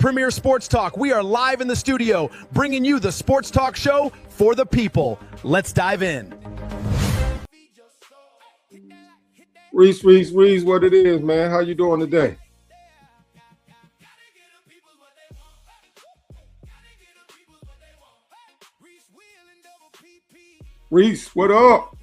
Premier Sports Talk. We are live in the studio, bringing you the sports talk show for the people. Let's dive in. Reese, what it is, man? How you doing today? Reese, what up?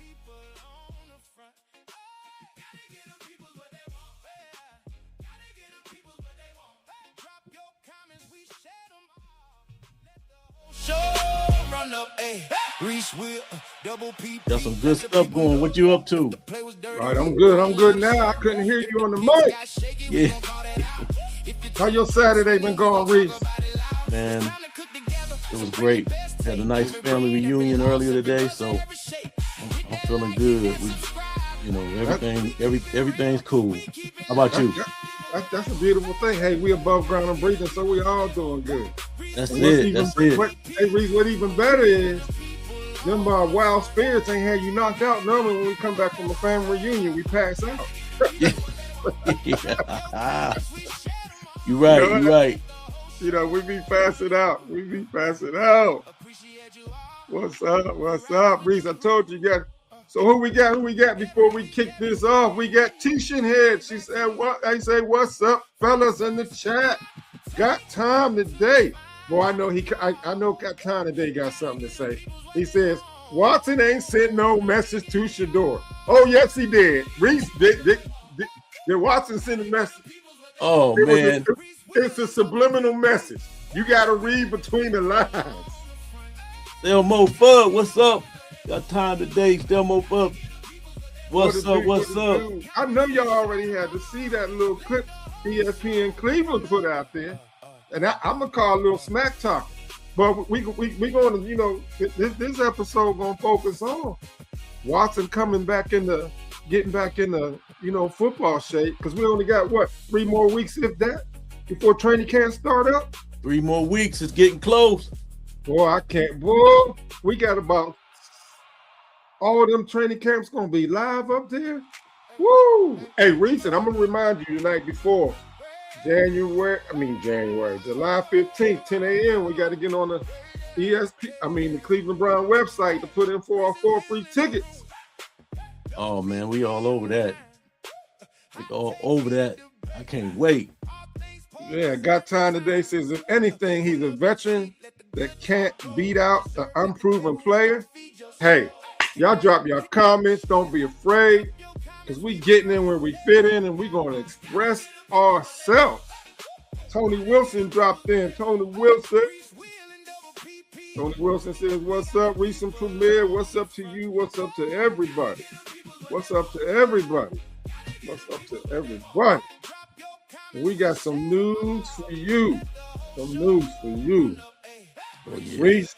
Got some good stuff going. What you up to? All right, I'm good now. I couldn't hear you on the mic. Yeah. How your Saturday been going, Reese? Man, it was great. Had a nice family reunion earlier today, so I'm feeling good. Everything's cool. How about you? That's a beautiful thing. Hey, we above ground and breathing, so we all doing good. That's it. Hey, Reese, what even better is, them wild spirits ain't had you knocked out. Normally, when we come back from a family reunion, we pass out. You're right. You know, we be passing out. What's up, Reese? I told you, So who we got before we kick this off? We got Tishan Head. She said, "What?" I say, "What's up, fellas in the chat? Got time today?" Boy, I know got time today. Got something to say. He says, "Watson ain't sent no message to Shedeur." Oh, yes, he did. Reese, did Watson send a message? Oh, man. It's a subliminal message. You got to read between the lines. Stelmo Fudd, what's up? Got time today, Stelmo Fudd. What's up? I know y'all already had to see that little clip ESPN Cleveland put out there. And I'm going to call a little smack talk. But we going to, this episode going to focus on Watson getting back in the, football shape. Because we only got, 3 more weeks, if that, before training camp start up? 3 more weeks. It's getting close. Boy, I can't. Boy, we got about all of them training camps going to be live up there. Woo! Hey, Reese, I'm going to remind you tonight before July 15th, 10 a.m., we got to get on the the Cleveland Brown website to put in for our 4 free tickets. Oh, man, we all over that. I can't wait. Yeah, got time today. Says, if anything, he's a veteran that can't beat out an unproven player. Hey, y'all drop your comments. Don't be afraid, because we getting in where we fit in, and we going to express ourselves. Tony Wilson dropped in. Tony Wilson says, "What's up, recent premiere? What's up to you? What's up to everybody? We got some news for you. Oh, yeah. Reese,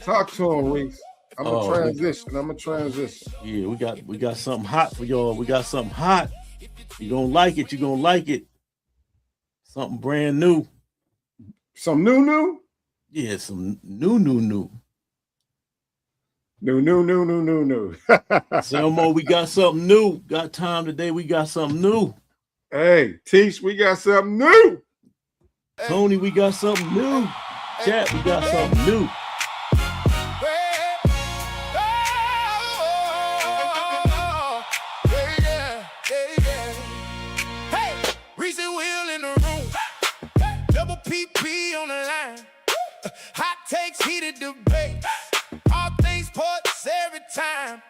talk to him, Reese. I'm a transition. Yeah, we got something hot for y'all. We got something hot. You're gonna like it. Something brand new. Some new? Yeah, some new. New. Selmo, we got something new. Got time today. We got something new. Hey, Tish, we got something new. Tony, we got something new. Chat, we got something new. Hey, Reason Wheel in the room. Double PP on the line. Hot takes, heated debate. All things sports every time.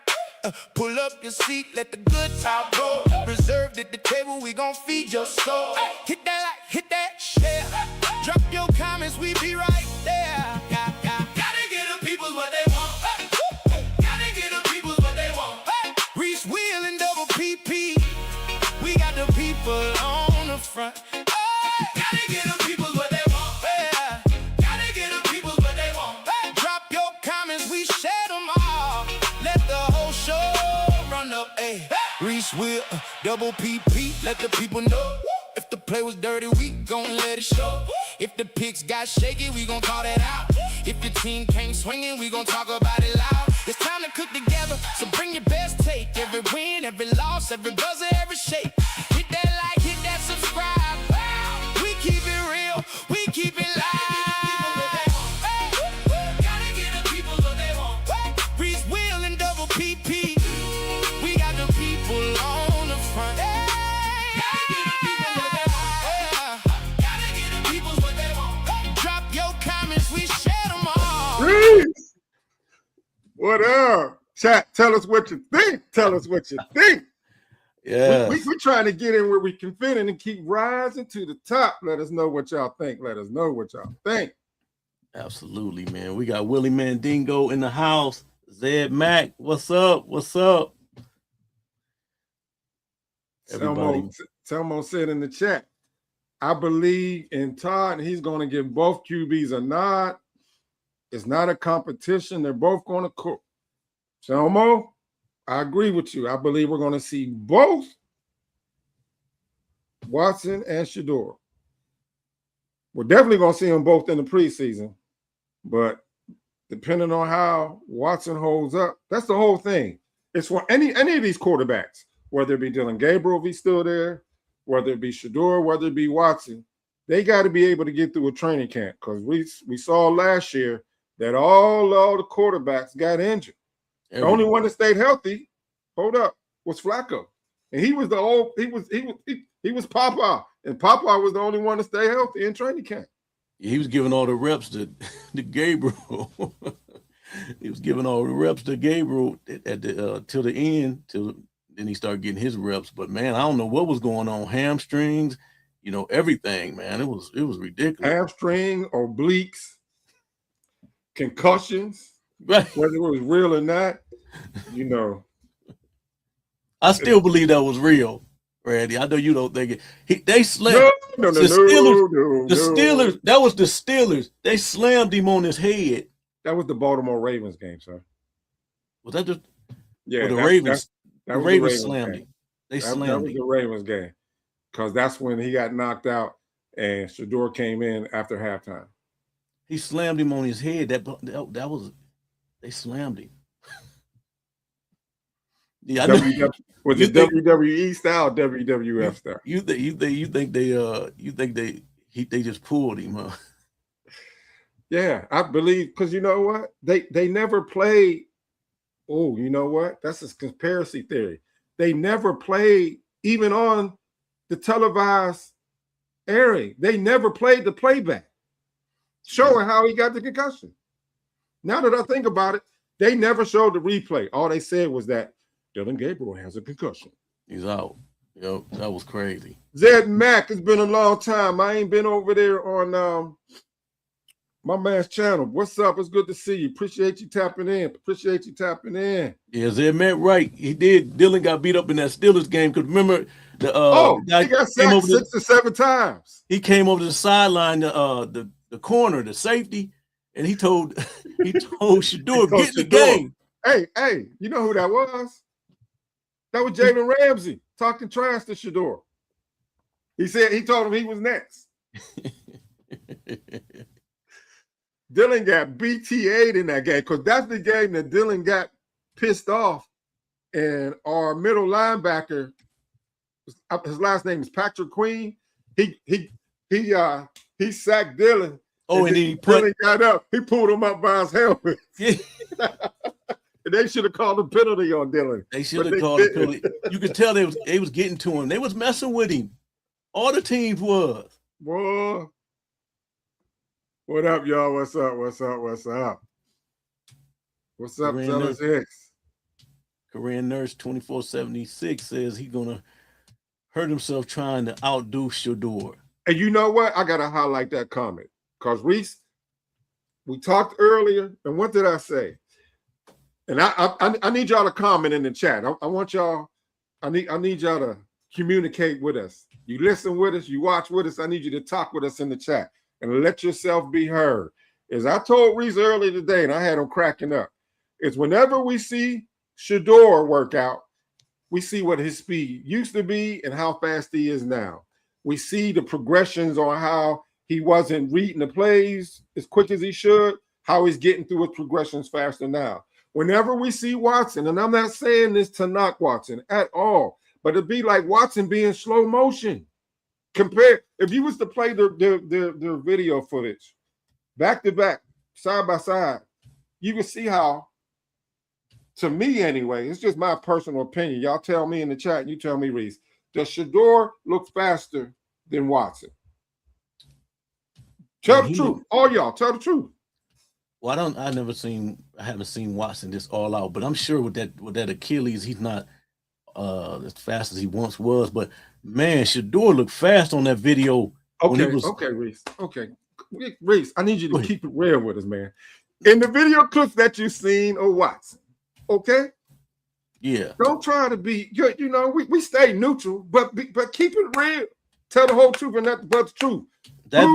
Pull up your seat, let the good talk go. Reserved at the table, we gon' feed your soul. Hit that like, hit that, share. Drop your comments, we be right there. Gotta get the people what they want. Gotta get the people what they want. Reese Wheel and double PP. We got the people on the front. Gotta get the people what they want. Gotta get the people what they want. Drop your comments, we share them all. Let the whole show run up. Reese Wheel, double PP. Let the people know. If the play was dirty, we gon' let it show. If the picks got shaky, we gon' call that out. If your team came swinging, we gon' talk about it loud. It's time to cook together, so bring your best take. Every win, every loss, every buzzer, every shake. Hit that like, hit that subscribe. We keep it real, What up? Chat, tell us what you think. Tell us what you think. Yeah. We're trying to get in where we can fit in and keep rising to the top. Let us know what y'all think. Let us know what y'all think. Absolutely, man. We got Willie Mandingo in the house. Zed Mack, what's up? What's up? Everybody. Telmo said in the chat, I believe in Todd, and he's going to give both QBs a nod. It's not a competition. They're both going to cook. Telmo, I agree with you. I believe we're going to see both Watson and Shedeur. We're definitely going to see them both in the preseason, but depending on how Watson holds up, that's the whole thing. It's for any of these quarterbacks, whether it be Dylan Gabriel if he's still there, whether it be Shedeur, whether it be Watson, they got to be able to get through a training camp because we saw last year that all the quarterbacks got injured. The only one that stayed healthy, was Flacco, and he was he was Papa, and Papa was the only one to stay healthy in training camp. He was giving all the reps to Gabriel. He was giving all the reps to Gabriel at the till the end. Then he started getting his reps. But man, I don't know what was going on. Hamstrings, everything, man. It was ridiculous. Hamstring, obliques, concussions, right? Whether it was real or not, I still believe that was real, Randy. I know you don't think it. They slammed the Steelers. That was the Steelers. They slammed him on his head. That was the Baltimore Ravens game, sir. Was that just? Yeah, the Ravens. The Ravens slammed him. They slammed him. That was the Ravens game because that's when he got knocked out and Shedeur came in after halftime. He slammed him on his head. That was they slammed him. Yeah, was it WWE style, or WWF style? You think they just pulled him, huh? Yeah, I believe because you know what? They never played. Oh, you know what? That's a conspiracy theory. They never played even on the televised airing. They never played the playback showing how he got the concussion. Now that I think about it, they never showed the replay. All they said was that Dylan Gabriel has a concussion. He's out. Yep, that was crazy. Zed Mack, it's been a long time. I ain't been over there on my man's channel. What's up? It's good to see you. Appreciate you tapping in. Yeah, Zed Mack, right. He did. Dylan got beat up in that Steelers game. Because remember, he got sacked 6 or 7 times. He came over to the sideline, the corner, the safety, and he told Shedeur, get in the game. Hey, you know who that was? That was Jalen Ramsey talking trash to Shedeur. He told him he was next. Dylan got BTA'd in that game because that's the game that Dylan got pissed off. And our middle linebacker, his last name is Patrick Queen. He sacked Dylan. Oh, and Dylan got up. He pulled him up by his helmet. Yeah. They should have called a penalty on Dylan. They should have called a penalty. You could tell they was getting to him. They was messing with him. All the teams was. Boy. What up, y'all? What's up? Fellas X? Korean Nurse 2476 says he's gonna hurt himself trying to outdo Shedeur. And you know what? I gotta highlight that comment. Because Reese, we talked earlier, and what did I say? And I need y'all to comment in the chat. I want y'all, I need y'all to communicate with us. You listen with us, you watch with us. I need you to talk with us in the chat and let yourself be heard. As I told Reese earlier today, and I had him cracking up, is whenever we see Shedeur work out, we see what his speed used to be and how fast he is now. We see the progressions on how he wasn't reading the plays as quick as he should, how he's getting through his progressions faster now. Whenever we see Watson, and I'm not saying this to knock Watson at all, but it'd be like Watson being slow motion. If you was to play the video footage back to back, side by side, you can see how, to me anyway, it's just my personal opinion. Y'all tell me in the chat, you tell me, Reese, does Shedeur look faster than Watson? Tell the truth. All y'all, tell the truth. Well, I haven't seen Watson this all out, but I'm sure with that Achilles, he's not as fast as he once was. But man, Shedeur looked fast on that video when he was. Okay, Reese. Okay, Reese, I need you to keep it real with us, man. In the video clips that you've seen of Watson, okay? Yeah. Don't try to be, you know, we stay neutral, but keep it real. Tell the whole truth and nothing but the truth. That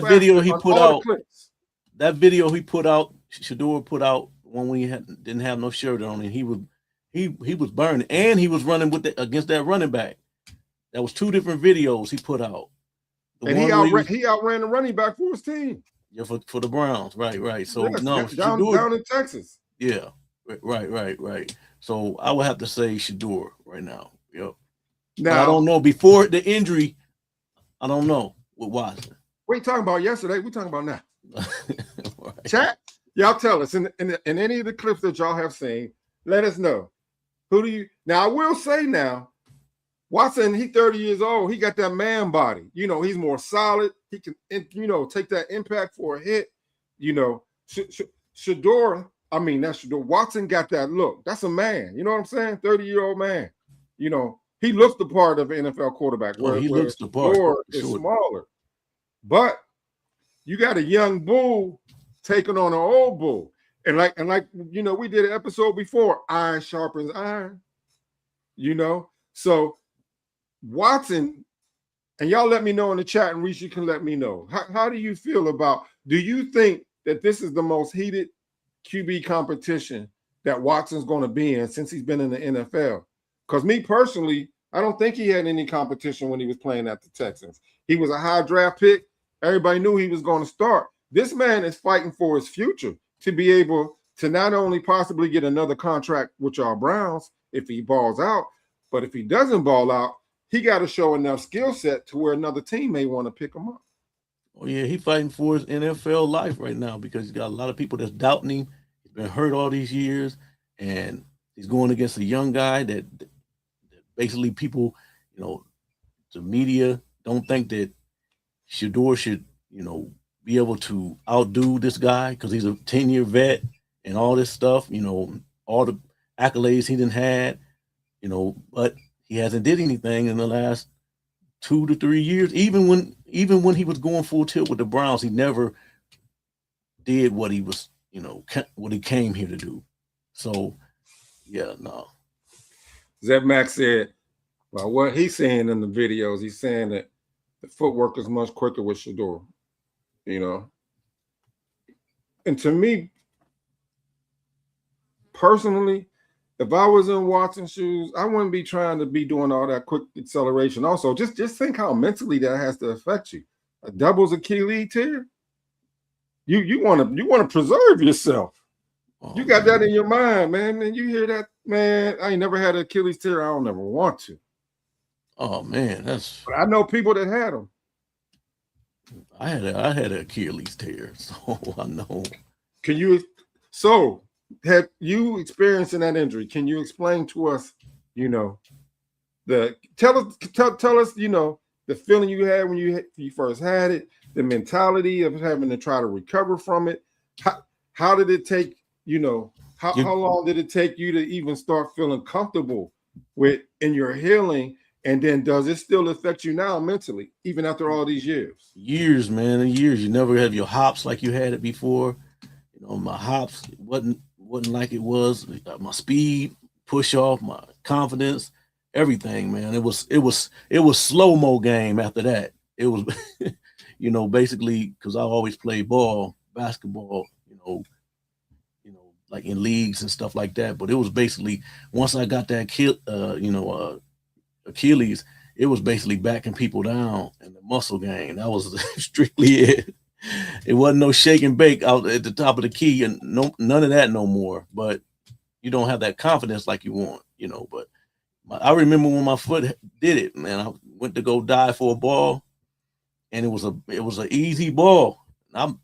video he put out. That video he put out, Shedeur put out when we didn't have no shirt on, and he was burning, and he was running against that running back. That was two different videos he put out. And he outran the running back for his team. Yeah, for the Browns, right. So yes, no, down in Texas. Yeah, right. So I would have to say Shedeur right now. Yep. Now I don't know before the injury. I don't know with Watson. We talking about yesterday. We talking about now. Right. Chat, y'all tell us in any of the clips that y'all have seen. Let us know. Who do you now? I will say now, Watson, he 30 years old. He got that man body. You know, he's more solid. He can, you know, take that impact for a hit. You know, Shedeur. I mean, that's Shedeur. Watson got that look. That's a man. You know what I'm saying? 30-year-old man. You know, he looks the part of an NFL quarterback. Where he looks the part. Shedeur is smaller, but you got a young bull taking on an old bull. And like, you know, we did an episode before, iron sharpens iron, you know? So Watson, and y'all let me know in the chat, and Reese, you can let me know. How do you feel about, do you think that this is the most heated QB competition that Watson's going to be in since he's been in the NFL? Because me personally, I don't think he had any competition when he was playing at the Texans. He was a high draft pick. Everybody knew he was going to start. This man is fighting for his future to be able to not only possibly get another contract with our Browns if he balls out, but if he doesn't ball out, he got to show enough skill set to where another team may want to pick him up. Oh, yeah, he's fighting for his NFL life right now because he's got a lot of people that's doubting him. He's been hurt all these years, and he's going against a young guy that basically people, you know, the media don't think that Shedeur should, you know, be able to outdo this guy because he's a 10-year vet and all this stuff, you know, all the accolades he didn't had, you know, but he hasn't did anything in the last 2 to 3 years. Even when he was going full tilt with the Browns, he never did what he was, you know, what he came here to do. So, yeah, no. Zeb Max said, well, what he's saying in the videos, he's saying that the footwork is much quicker with Shedeur, you know. And to me, personally, if I was in Watson's shoes, I wouldn't be trying to be doing all that quick acceleration. Also, just think how mentally that has to affect you. A doubles Achilles tear. You want to preserve yourself. Oh, you got that in your mind, man. And you hear that, man. I ain't never had an Achilles tear. I don't ever want to. Oh man, but I know people that had them. I had an Achilles tear, so I know. Have you experiencing that injury? Can you explain to us, you know, tell us, you know, the feeling you had when you first had it, the mentality of having to try to recover from it. How did it take, you know, how long did it take you to even start feeling comfortable in your healing? And then does it still affect you now mentally, even after all these years? Years, man, years. You never have your hops like you had it before. You know, my hops wasn't like it was. My speed, push off, my confidence, everything, man. It was slow-mo game after that. It was, you know, basically because I always played basketball, you know, like in leagues and stuff like that. But it was basically once I got that Achilles, it was basically backing people down and the muscle gain. That was strictly it. It wasn't no shake and bake out at the top of the key and none of that no more. But you don't have that confidence like you want, you know. But I remember when my foot did it, man. I went to go dive for a ball, and it was an easy ball. I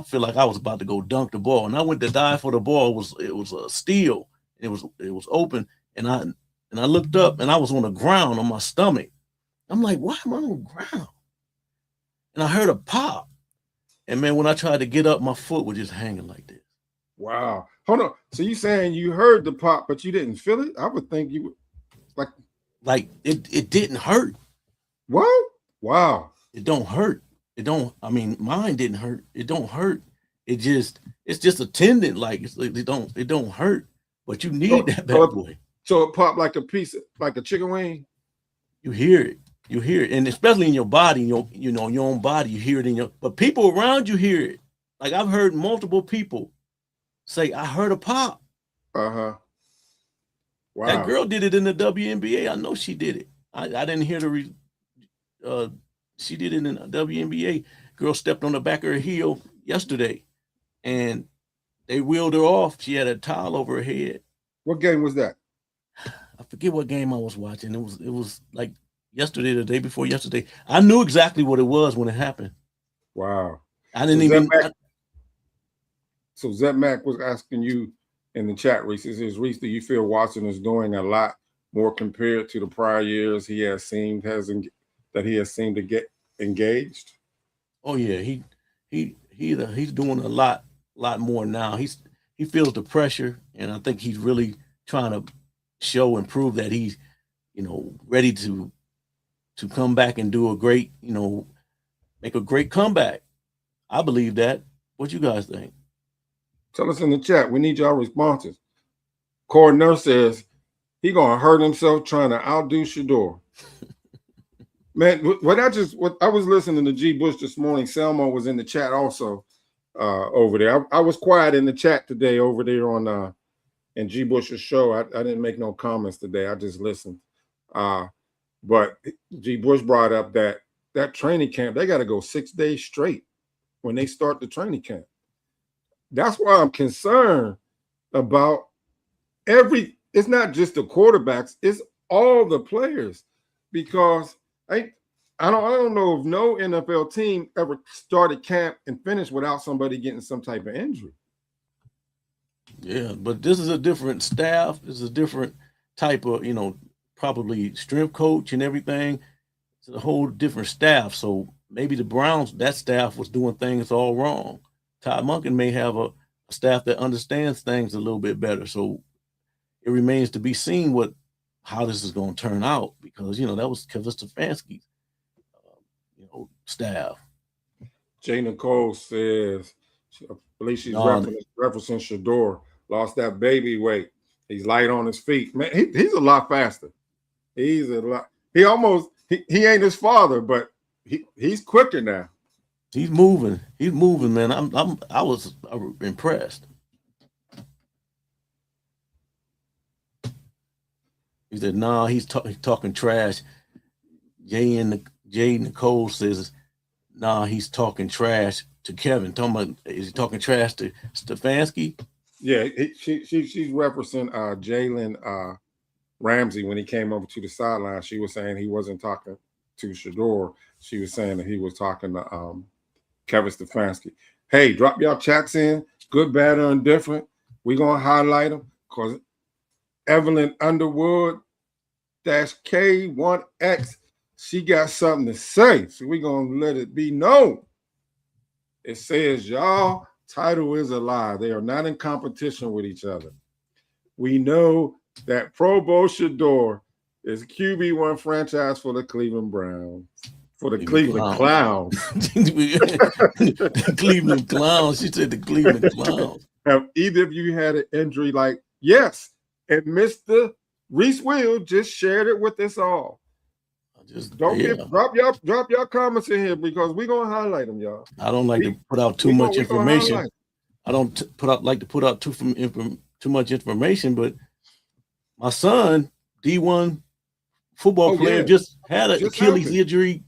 feel like I was about to go dunk the ball, and I went to dive for the ball. It was a steal. It was open, and I looked up, and I was on the ground on my stomach. I'm like, why am I on the ground? And I heard a pop. And man, when I tried to get up, my foot was just hanging like this. Wow. Hold on. So you saying you heard the pop, but you didn't feel it? I would think you would like it didn't hurt. What? Wow. It don't hurt. It don't. I mean, mine didn't hurt. It don't hurt. It's just a tendon. Like it don't hurt. But you need that bad boy. So it popped like a piece, like a chicken wing. You hear it. You hear it, and especially in your body, your own body. You hear it in your. But people around you hear it. Like I've heard multiple people say, "I heard a pop." Wow. That girl did it in the WNBA. I know she did it. I didn't hear she did it in the WNBA. Girl stepped on the back of her heel yesterday, and they wheeled her off. She had a towel over her head. What game was that? I forget what game I was watching. It was like yesterday, the day before yesterday. I knew exactly what it was when it happened. Wow. I didn't even. So Zep Mac was asking you in the chat, Reese. It says, Reese, do you feel Watson is doing a lot more compared to the prior years he has seemed to get engaged? Oh yeah, he's doing a lot more now. He feels the pressure, and I think he's really trying to show and prove that he's ready to come back and do a great make a great comeback. I believe that. What you guys think? Tell us in the chat. We need y'all responses. Corey Nurse says he gonna hurt himself trying to outdo Shedeur. Man, what I was listening to G. Bush this morning. Selma was in the chat also over there. I was quiet in the chat today over there on in G. Bush's show. I didn't make no comments today. I just listened. But G. Bush brought up that training camp. They got to go 6 days straight when they start the training camp. That's why I'm concerned about it's not just the quarterbacks, it's all the players, because I don't know if no NFL team ever started camp and finished without somebody getting some type of injury. Yeah, but this is a different staff. This is a different type of, probably strength coach and everything. It's a whole different staff. So maybe the Browns, that staff was doing things all wrong. Todd Monken may have a staff that understands things a little bit better. So it remains to be seen how this is going to turn out, because that was Kevin Stefanski's staff. Jay Nicole says, I believe she's referencing Shedeur, lost that baby weight. He's light on his feet. Man, he's a lot faster. He ain't his father, but he's quicker now. He's moving, man. I was impressed. He said, "Nah, he's talking trash." Jay Nicole says, "Nah, he's talking trash to Kevin." Talking about, is he talking trash to Stefanski? Yeah, she's referencing Jalen Ramsey when he came over to the sideline. She was saying he wasn't talking to Shedeur. She was saying that he was talking to Kevin Stefanski. Hey, drop y'all chats in, good, bad, or indifferent. We're going to highlight them because Evelyn Underwood -K1X, she got something to say. So we're going to let it be known. It says, y'all, title is a lie. They are not in competition with each other. We know that Pro Bowl Shedeur is QB1 franchise for the Cleveland Browns. For the Cleveland Clowns. The Cleveland Clowns. She said the Cleveland Clowns. Have either of you had an injury like, yes, and Mr. Reese Will just shared it with us all. Drop y'all comments in here because we're gonna highlight them, y'all. I don't like to put out too much information. I don't like to put out too much information, but my son, D1 football player, just had an Achilles injury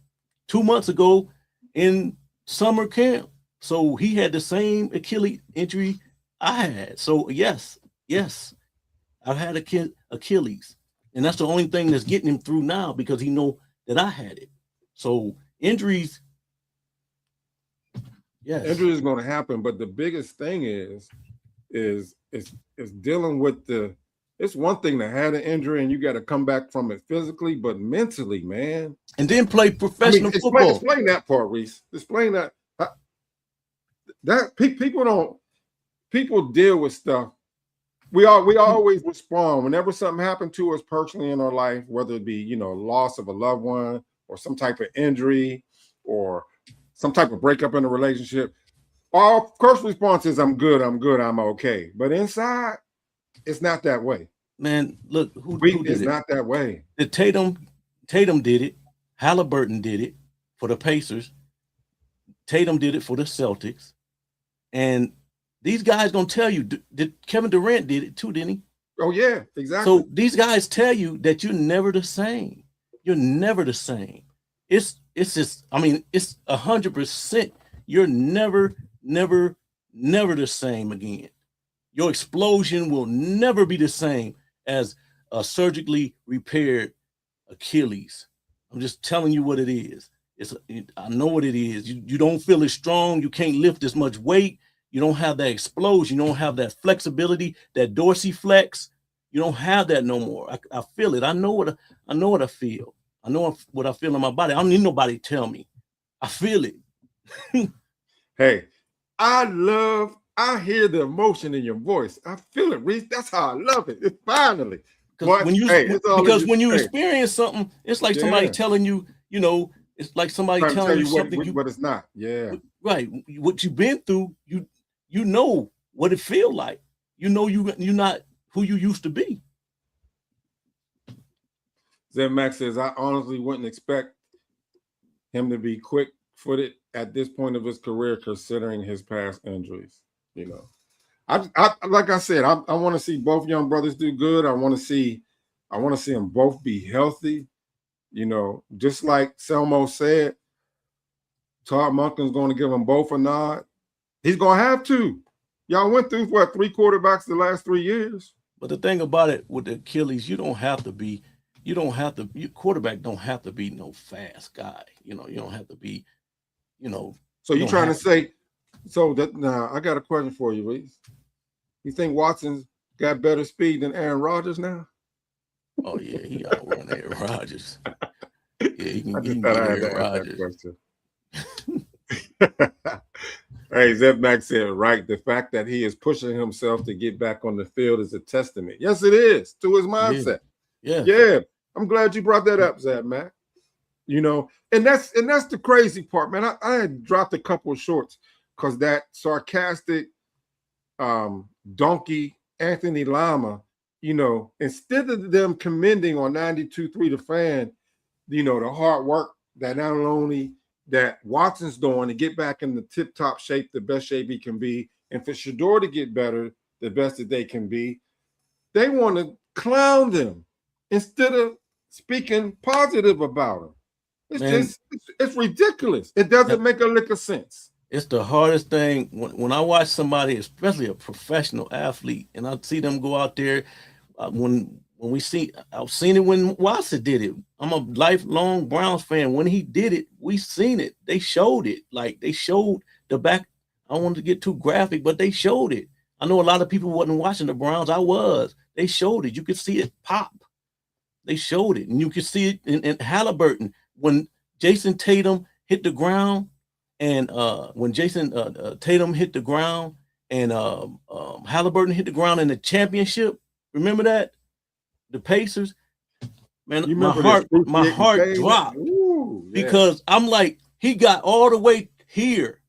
2 months ago in summer camp. So he had the same Achilles injury I had. So yes, I've had Achilles, and that's the only thing that's getting him through now because he know that I had it. So injuries, yes, injury is going to happen. But the biggest thing is dealing with the. It's one thing to have an injury and you got to come back from it physically, but mentally, man. And then play professional football. Explain that part, Reese. Explain that. People deal with stuff. We always respond whenever something happened to us personally in our life, whether it be, loss of a loved one or some type of injury or some type of breakup in a relationship. Our first response is, I'm good, I'm okay. But inside, it's not that way. Man, look, who did it's it? Not that way. The Tatum did it. Halliburton did it for the Pacers. Tatum did it for the Celtics. And these guys gonna tell you, Kevin Durant did it too, didn't he? Oh, yeah, exactly. So these guys tell you that you're never the same. You're never the same. It's just, it's 100%. You're never the same again. Your explosion will never be the same as a surgically repaired Achilles. I'm just telling you what it is. I know what it is. You don't feel as strong. You can't lift as much weight. You don't have that explosion. You don't have that flexibility, that dorsiflex. You don't have that no more. I feel it. I know what I feel. I know what I feel in my body. I don't need nobody to tell me. I feel it. Hey, I hear the emotion in your voice. I feel it, Reese. That's how I love it. It's finally. When you experience something, it's like somebody telling you, it's like somebody telling you something. But it's not. Yeah. Right. What you've been through, you know what it feel like. You're not who you used to be. Zed Max says, I honestly wouldn't expect him to be quick-footed at this point of his career, considering his past injuries. I like I said, I want to see both young brothers do good. I want to see them both be healthy. Just like Selmo said, Todd Monken's going to give them both a nod. He's going to have to. Y'all went through 3 quarterbacks the last 3 years. But the thing about it with the Achilles, quarterback don't have to be no fast guy. You don't have to be, So you're trying to say, now I got a question for you, Reese. You think Watson's got better speed than Aaron Rodgers now? Oh yeah, he outrun Aaron Rodgers. Yeah, he can get Aaron Rodgers. Hey, Zeb Max said, right, the fact that he is pushing himself to get back on the field is a testament. Yes, it is, to his mindset. Yeah. I'm glad you brought that up, Zeb Max. And that's the crazy part, man. I had dropped a couple of shorts because that sarcastic donkey Anthony Lama, instead of them commending on 92.3 The Fan, the hard work that not only that Watson's doing to get back in the tip-top shape, the best shape he can be, and for Shedeur to get better, the best that they can be, they want to clown them instead of speaking positive about them. It's ridiculous. It doesn't make a lick of sense. It's the hardest thing when I watch somebody, especially a professional athlete, and I see them go out there. I've seen it when Watson did it. I'm a lifelong Browns fan. When he did it, we seen it. They showed it. Like they showed the back. I don't want to get too graphic, but they showed it. I know a lot of people wasn't watching the Browns. I was. They showed it. You could see it pop. They showed it, and you could see it in Halliburton when Jason Tatum hit the ground, and when Jason Tatum hit the ground, and Halliburton hit the ground in the championship. Remember that? The Pacers, man, my heart dropped. Ooh, yeah. Because I'm like, he got all the way here,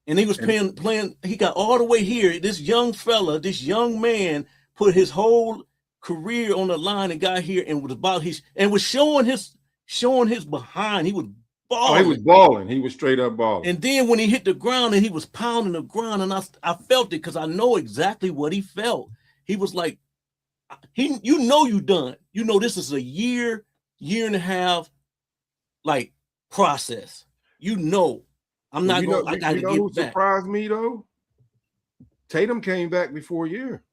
and he was playing. He got all the way here. This young fella, this young man, put his whole career on the line and got here, and was showing his behind. He was balling. Oh, he was balling. He was straight up balling. And then when he hit the ground and he was pounding the ground, and I felt it because I know exactly what he felt. He was like, you done. This is a year and a half, like process. I'm not going. I got to get back. Who surprised me though? Tatum came back before a year.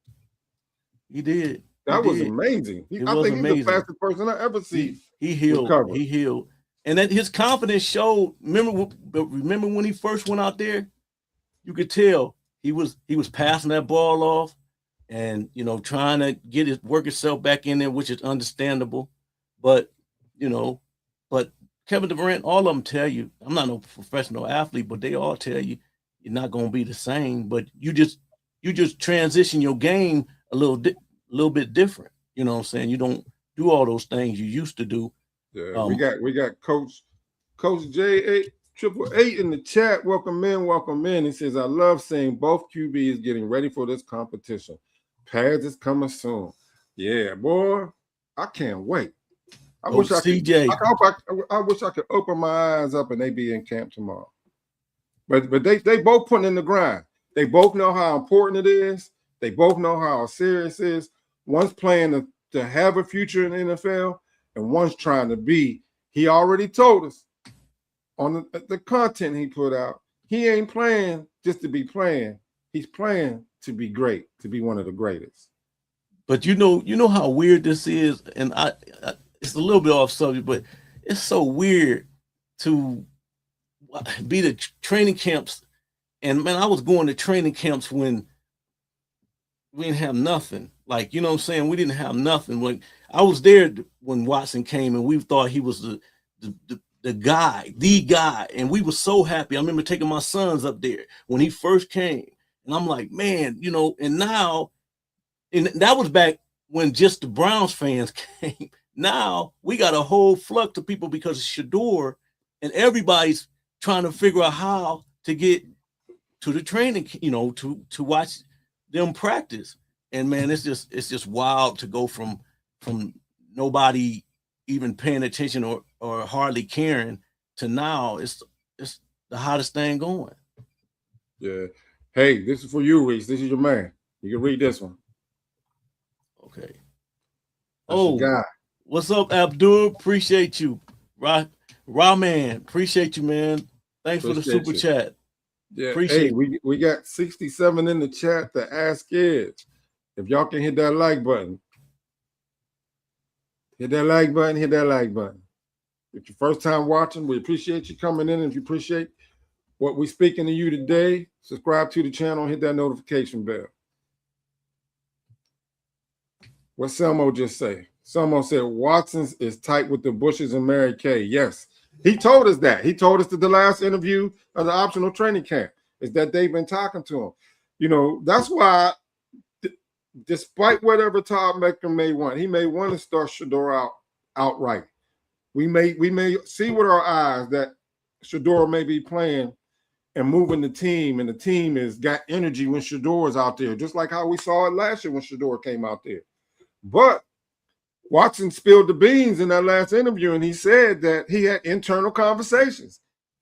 He did. That was amazing. I think he's the fastest person I ever seen. He healed. He healed, and that his confidence showed. Remember when he first went out there? You could tell he was passing that ball off. And, trying to work himself back in there, which is understandable. But Kevin Durant, all of them tell you, I'm not no professional athlete, but they all tell you, you're not going to be the same, but you just transition your game a little bit different. You know what I'm saying? You don't do all those things you used to do. Yeah, we got Coach J888 in the chat. Welcome in. He says, I love seeing both QBs getting ready for this competition. Pads is coming soon. Yeah, boy, I can't wait. I wish I could open my eyes up and they be in camp tomorrow. But they both putting in the grind. They both know how important it is. They both know how serious it is. One's playing to have a future in the NFL, and one's trying to be. He already told us on the content he put out, he ain't playing just to be playing. He's playing to be great, to be one of the greatest. But you know how weird this is, and I it's a little bit off subject, but it's so weird to be the training camps. And man, I was going to training camps when we didn't have nothing. Like, you know what I'm saying? We didn't have nothing. When I was there when Watson came, and we thought he was the guy, and we were so happy. I remember taking my sons up there when he first came, and I'm like, man, you know. And now, and that was back when just the Browns fans came. Now we got a whole flux of people because of Shedeur, and everybody's trying to figure out how to get to the training, you know, to watch them practice. And man, it's just wild to go from nobody even paying attention or hardly caring to now it's the hottest thing going. Yeah. Hey, this is for you, Reese. This is your man. You can read this one. Okay. That's guy. What's up, Abdul? Appreciate you. Rahman, appreciate you, man. Thanks for the super chat. Yeah. Appreciate it. We got 67 in the chat. The ask is, if y'all can hit that like button. Hit that like button. If it's your first time watching, we appreciate you coming in. If you appreciate what we're speaking to you today, subscribe to the channel and hit that notification bell. What Selmo just say? Selmo said Watson's is tight with the Bushes and Mary Kay. Yes, he told us that. He told us at the last interview of the optional training camp is that they've been talking to him. You know, that's why, despite whatever Todd Meckler may want, he may want to start Shedeur outright. We may see with our eyes that Shedeur may be playing and moving the team, and the team has got energy when Shedeur is out there, just like how we saw it last year when Shedeur came out there. But Watson spilled the beans in that last interview, and he said that he had internal conversations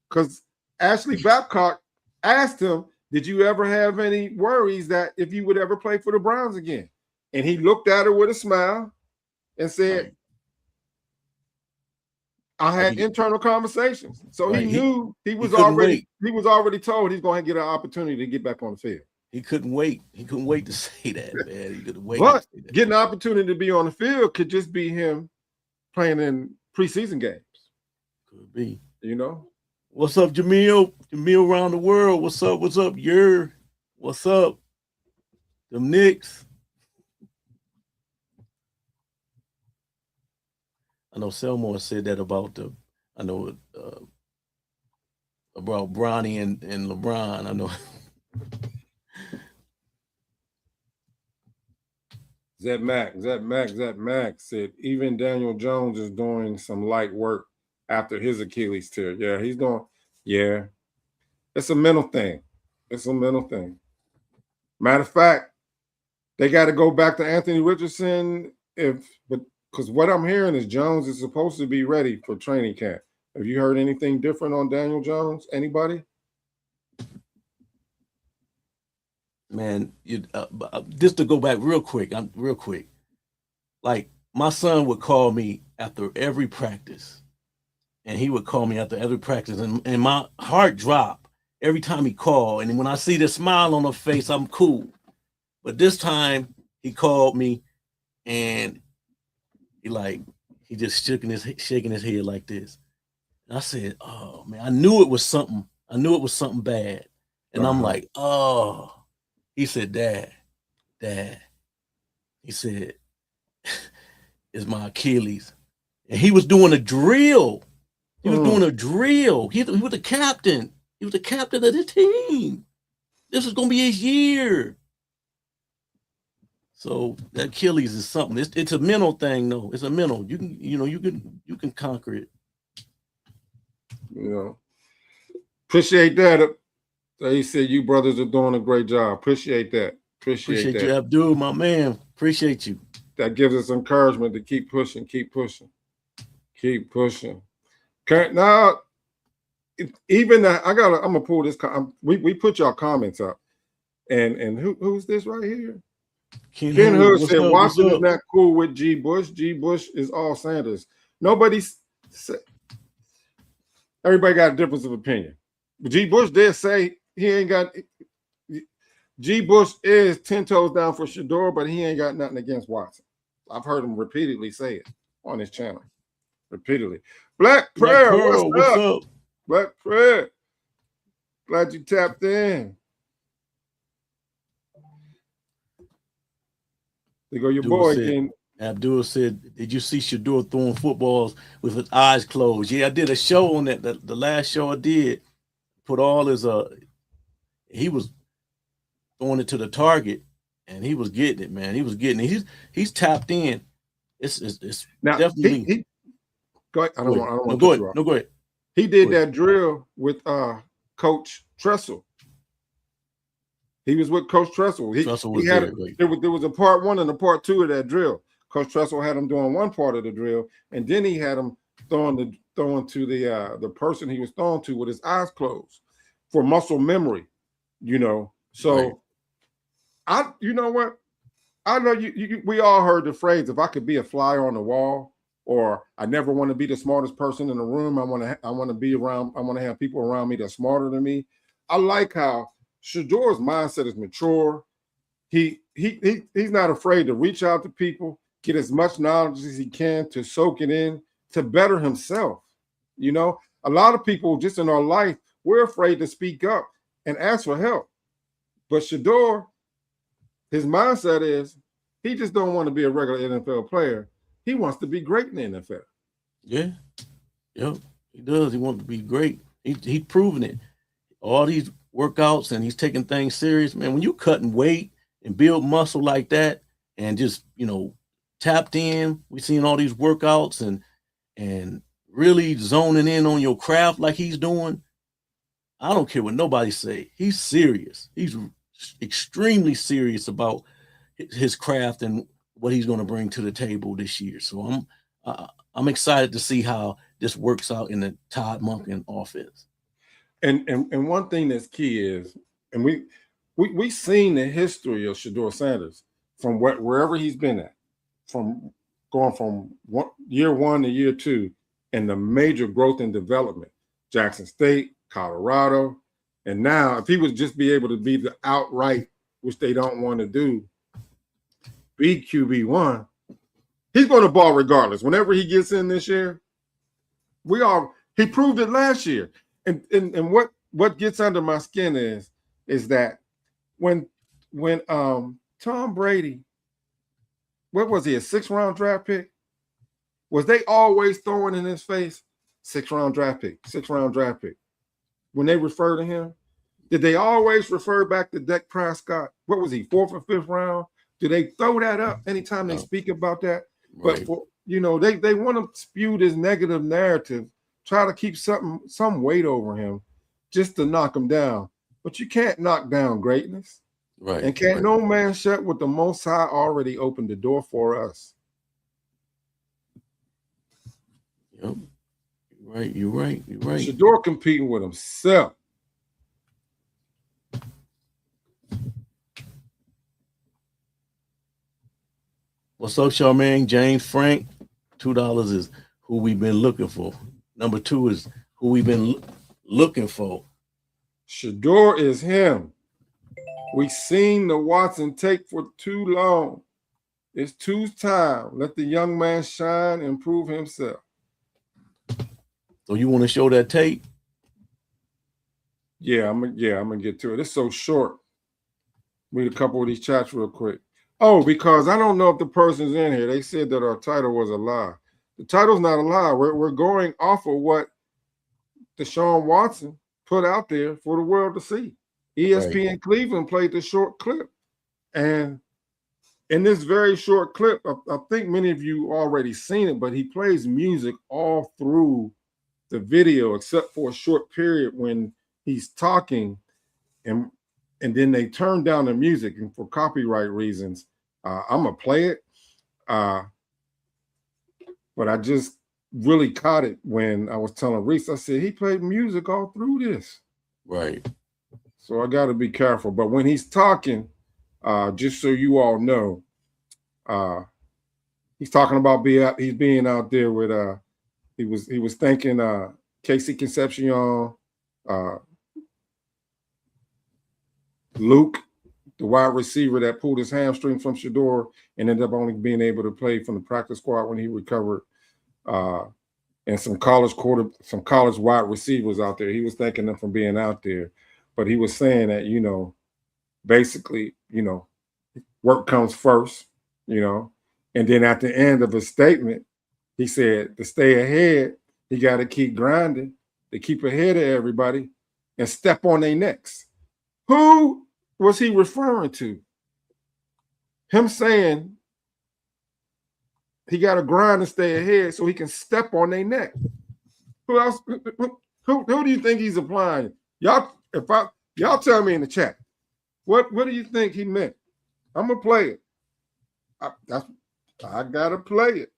because Ashley Babcock asked him, did you ever have any worries that if you would ever play for the Browns again? And he looked at her with a smile and said, I had internal conversations. So he knew he was already told he's going to get an opportunity to get back on the field. He couldn't wait. He couldn't wait to say that, man. He couldn't wait. But getting an opportunity to be on the field could just be him playing in preseason games. Could be. You know? What's up, Jamil? Jamil around the world. What's up? What's up, Yer? What's up? Them Knicks. I know Selmore said that about about Bronny and LeBron. I know. Zed Mac said even Daniel Jones is doing some light work after his Achilles tear. Yeah, he's doing. Yeah, it's a mental thing. Matter of fact, they got to go back to Anthony Richardson because what I'm hearing is Jones is supposed to be ready for training camp. Have you heard anything different on Daniel Jones? Anybody? Man, just to go back real quick. Like my son would call me after every practice, and he would call me after every practice, and my heart dropped every time he called. And when I see the smile on her face, I'm cool. But this time he called me, and he just shaking his head like this. And I said, "Oh man, I knew it was something. I knew it was something bad." And I'm like, "Oh." He said, Dad. He said, it's my Achilles. And he was doing a drill. He was doing a drill. He was the captain. He was the captain of the team. this is gonna be his year. So that Achilles is something. It's a mental thing, though. It's a mental. You can conquer it. You know, appreciate that. He said you brothers are doing a great job. Appreciate that. Appreciate that. You, Abdul, my man. Appreciate you. That gives us encouragement to keep pushing, keep pushing, keep pushing. Okay, now, I'm gonna pull this. We put y'all comments up, and who's this right here? Ken Hood said Watson is not cool with G. Bush. G. Bush is all Sanders. Everybody got a difference of opinion. But G. Bush did say he ain't got. G. Bush is 10 toes down for Shedeur, but he ain't got nothing against Watson. I've heard him repeatedly say it on his channel. Repeatedly. Black Prayer, what's up? Black Prayer. Glad you tapped in. There go your boy again. Abdul said, did you see Shedeur throwing footballs with his eyes closed? Yeah, I did a show on that. The last show I did, put all his he was throwing it to the target, and he was getting it, man. He was getting it. He's tapped in. It's now, definitely. Go ahead. I don't want to go ahead. No, go ahead. He did that drill with Coach Tressel. He was with Coach Tressel. There was a part 1 and a part 2 of that drill. Coach Tressel had him doing one part of the drill, and then he had him throwing to the person he was throwing to with his eyes closed for muscle memory. You know, so you know what? I know we all heard the phrase, if I could be a fly on the wall, or I never want to be the smartest person in the room. I want to have people around me that's smarter than me. I like how Shedeur's mindset is mature. He's not afraid to reach out to people, get as much knowledge as he can to soak it in, to better himself. You know, a lot of people just in our life, we're afraid to speak up and ask for help. But Shedeur, his mindset is he just don't want to be a regular NFL player. He wants to be great in the NFL. Yeah. Yep. He does. He wants to be great. He's proven it. All these workouts, and he's taking things serious. Man, when you cutting weight and build muscle like that and just, tapped in, we seen all these workouts and really zoning in on your craft like he's doing. I don't care what nobody say. He's serious. He's extremely serious about his craft and what he's going to bring to the table this year. So I'm excited to see how this works out in the Todd Monken offense. And one thing that's key is, and we've seen the history of Shedeur Sanders from wherever he's been at, from going from year 1 to year 2, and the major growth and development. Jackson State, Colorado, and now if he would just be able to be the outright, which they don't want to do, be QB1, he's going to ball regardless. Whenever he gets in this year, he proved it last year. And what gets under my skin is that when Tom Brady, what was he, a 6th-round draft pick? Was they always throwing in his face 6th-round draft pick, 6th-round draft pick? When they refer to him, did they always refer back to Dak Prescott? What was he, 4th or 5th round? Do they throw that up anytime they speak about that? Right. But they want to spew this negative narrative, try to keep some weight over him just to knock him down. But you can't knock down greatness. Right. And can't no man shut what the Most High already opened the door for us. Yep. You're right. Shedeur competing with himself. What's up, Charmaine? James Frank, $2 is who we've been looking for. Number 2 is who we've been looking for. Shedeur is him. We've seen the Watson take for too long. It's Tu's time. Let the young man shine and prove himself. So you want to show that tape? Yeah, I'm gonna get to it. It's so short. Read a couple of these chats real quick. Oh, because I don't know if the person's in here. They said that our title was a lie. The title's not a lie. We're going off of what Deshaun Watson put out there for the world to see. ESPN Cleveland played the short clip. And in this very short clip, I think many of you already seen it, but he plays music all through the video, except for a short period when he's talking, and then they turn down the music. And for copyright reasons, I'm gonna play it. But I just really caught it when I was telling Reese. I said he played music all through this. Right. So I got to be careful. But when he's talking, just so you all know, he's talking about he's being out there with he was thanking Casey Concepcion, Luke, the wide receiver that pulled his hamstring from Shedeur and ended up only being able to play from the practice squad when he recovered, and some college wide receivers out there. He was thanking them for being out there, but he was saying that, you know, basically, you know, work comes first, you know, and then at the end of his statement, he said to stay ahead, he got to keep grinding, to keep ahead of everybody and step on their necks. Who was he referring to? Him saying he got to grind and stay ahead so he can step on their neck. Who else? Who do you think he's applying? Y'all tell me in the chat. What do you think he meant? I'm gonna play it. I gotta play it.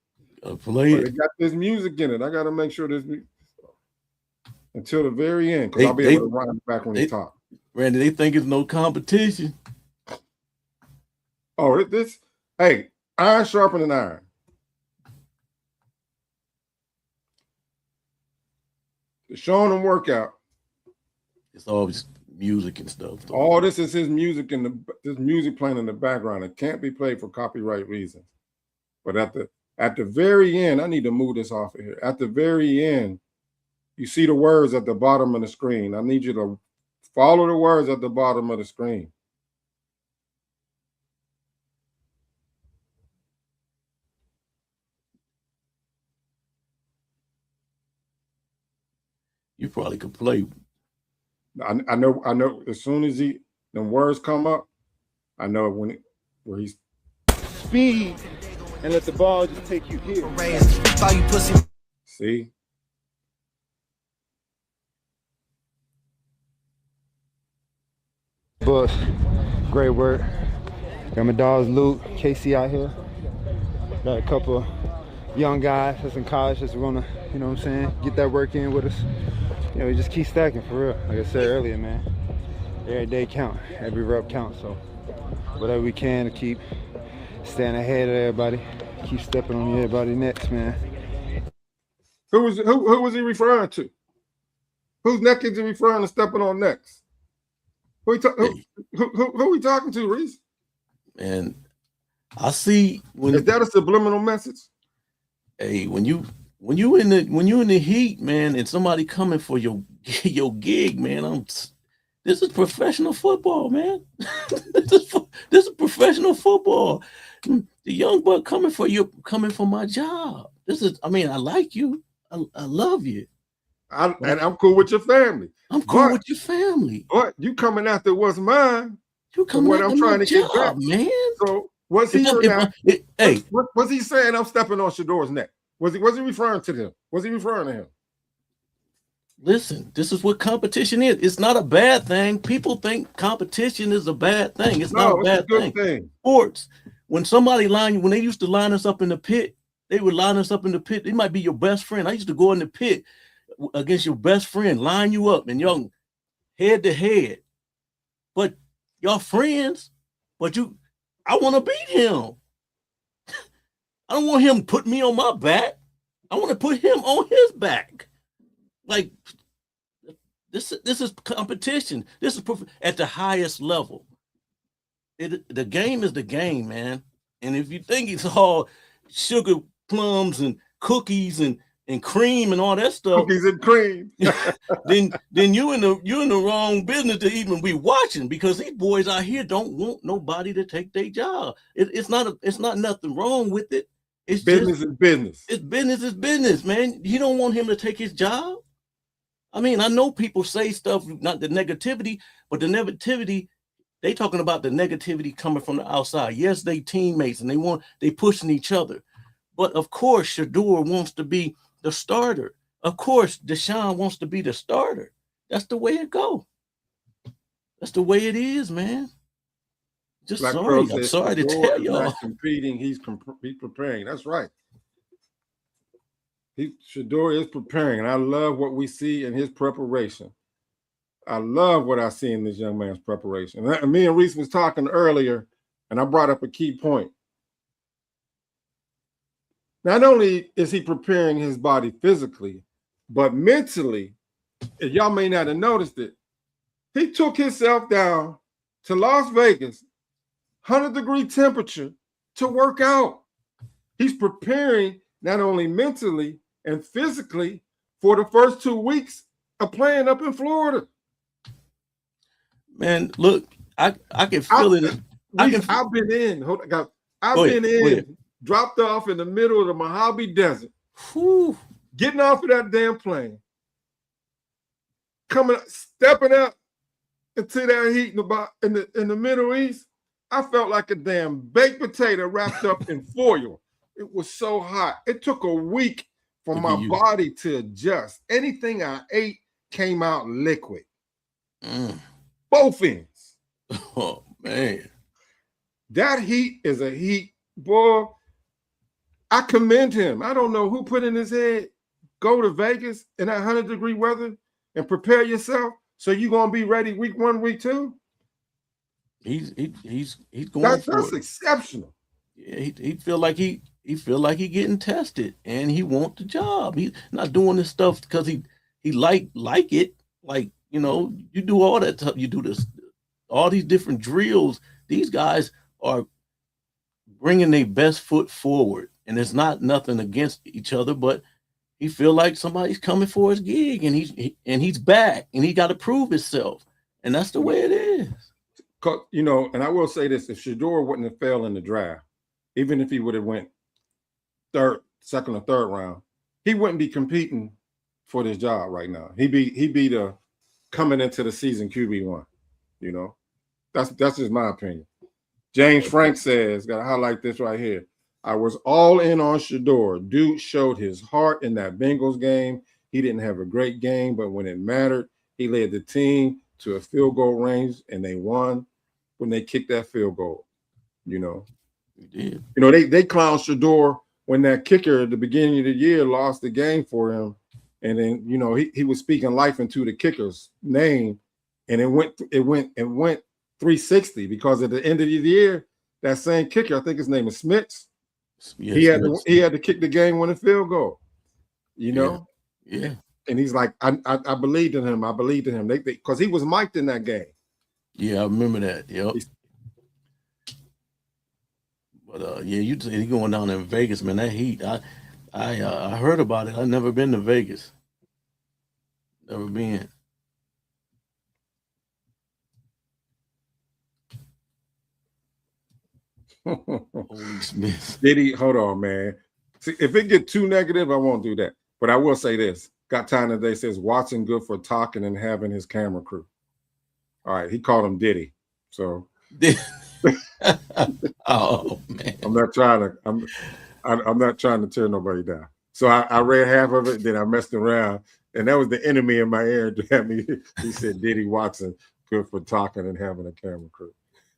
Play it. It got this music in it. I gotta make sure this until the very end, because I'll be able to run back when he talk. Randy, they think it's no competition. Oh, hey, iron sharpening iron. Showing them workout. It's always music and stuff. So. All this is his music and this music playing in the background. It can't be played for copyright reasons. But at the very end, I need to move this off of here. At the very end, you see the words at the bottom of the screen. I need you to follow the words at the bottom of the screen. You probably could play. I know. As soon as the words come up, I know where he's speed and let the ball just take you here. See. But great work. Got my dogs Luke, Casey out here. Got a couple young guys that's in college that's gonna, you know what I'm saying, get that work in with us. You know, we just keep stacking for real. Like I said earlier, man, every day count, every rep counts. So whatever we can to keep staying ahead of everybody, keep stepping on everybody next, man. Who was he referring to? Whose neck is he referring to stepping on next? Who we talking to, Reese? And I see is that a subliminal message? Hey, when you in the heat, man, and somebody coming for your gig, man, this is professional football, man. this is professional football. The young buck coming for my job. I like you. I love you. And I'm cool with your family. I'm cool with your family. But you coming after what's mine. You coming what after I'm trying my to get job, back, man. So what's he hey, was he saying I'm stepping on Shedeur's neck? Was he referring to them? Was he referring to him? Listen, this is what competition is. It's not a bad thing. People think competition is a bad thing. It's not a bad thing. Sports. When they used to line us up in the pit, they would line us up in the pit. They might be your best friend. I used to go in the pit against your best friend, line you up, and y'all head to head. But y'all friends, I want to beat him. I don't want him to put me on my back. I want to put him on his back. Like, this is competition. This is at the highest level. The game is the game, man. And if you think it's all sugar plums and cookies and cream and all that stuff, cookies and cream, then you're in the wrong business to even be watching, because these boys out here don't want nobody to take their job. It's not nothing wrong with it. It's business is business. It's business is business, man. You don't want him to take his job. I mean, I know people say stuff, not the negativity, but the negativity, they talking about the negativity coming from the outside. Yes, they teammates and they pushing each other. But of course, Shedeur wants to be the starter. Of course, Deshaun wants to be the starter. That's the way it go. That's the way it is, man. Just Black sorry. Pearl I'm said, sorry to Shedeur tell is y'all. not competing. He's preparing. That's right. Shedeur is preparing, and I love what we see in his preparation. I love what I see in this young man's preparation. And me and Reese was talking earlier, and I brought up a key point. Not only is he preparing his body physically, but mentally, and y'all may not have noticed it, he took himself down to Las Vegas, 100-degree temperature, to work out. He's preparing not only mentally and physically for the first 2 weeks of playing up in Florida. Man, look, I can feel it. I've been in. Dropped off in the middle of the Mojave Desert. Whew. Getting off of that damn plane. Stepping out into that heat in the Middle East. I felt like a damn baked potato wrapped up in foil. It was so hot. It took a week for my body to adjust. Anything I ate came out liquid. Both ends. Oh, man. That heat is a heat, boy. I commend him. I don't know who put in his head, go to Vegas in that 100-degree weather and prepare yourself so you're going to be ready week 1, week 2. He's going That's exceptional. Yeah, he feel like he getting tested and he want the job. He's not doing this stuff because he like it. Like, you know, you do all that stuff. You do this, all these different drills. These guys are bringing their best foot forward, and it's not nothing against each other, but he feel like somebody's coming for his gig, and he's back, and he got to prove himself, and that's the way it is. You know, and I will say this: if Shedeur wouldn't have failed in the draft, even if he would have went second or third round, he wouldn't be competing for this job right now. He'd be the coming into the season QB1. You know, that's just my opinion. James Frank says, got to highlight this right here. I was all in on Shedeur. Dude showed his heart in that Bengals game. He didn't have a great game, but when it mattered, he led the team to a field goal range, and they won when they kicked that field goal. You know, you know they clowned Shedeur when that kicker at the beginning of the year lost the game for him, and then you know he was speaking life into the kicker's name, and it went 360 because at the end of the year, that same kicker, I think his name is Smits, he had to kick the game-winning field goal. You know, yeah. And he's like, I believed in him. I believed in him because he was mic'd in that game. Yeah, I remember that. Yep. But he going down in Vegas, man. That heat, I heard about it. I've never been to Vegas. Never been. Holy Smith. Hold on, man. See, if it get too negative, I won't do that. But I will say this. Got time today says Watson good for talking and having his camera crew. All right, he called him Diddy. So oh man. I'm not trying to tear nobody down. So I read half of it, then I messed around, and that was the enemy in my ear to have me. He said Diddy Watson good for talking and having a camera crew.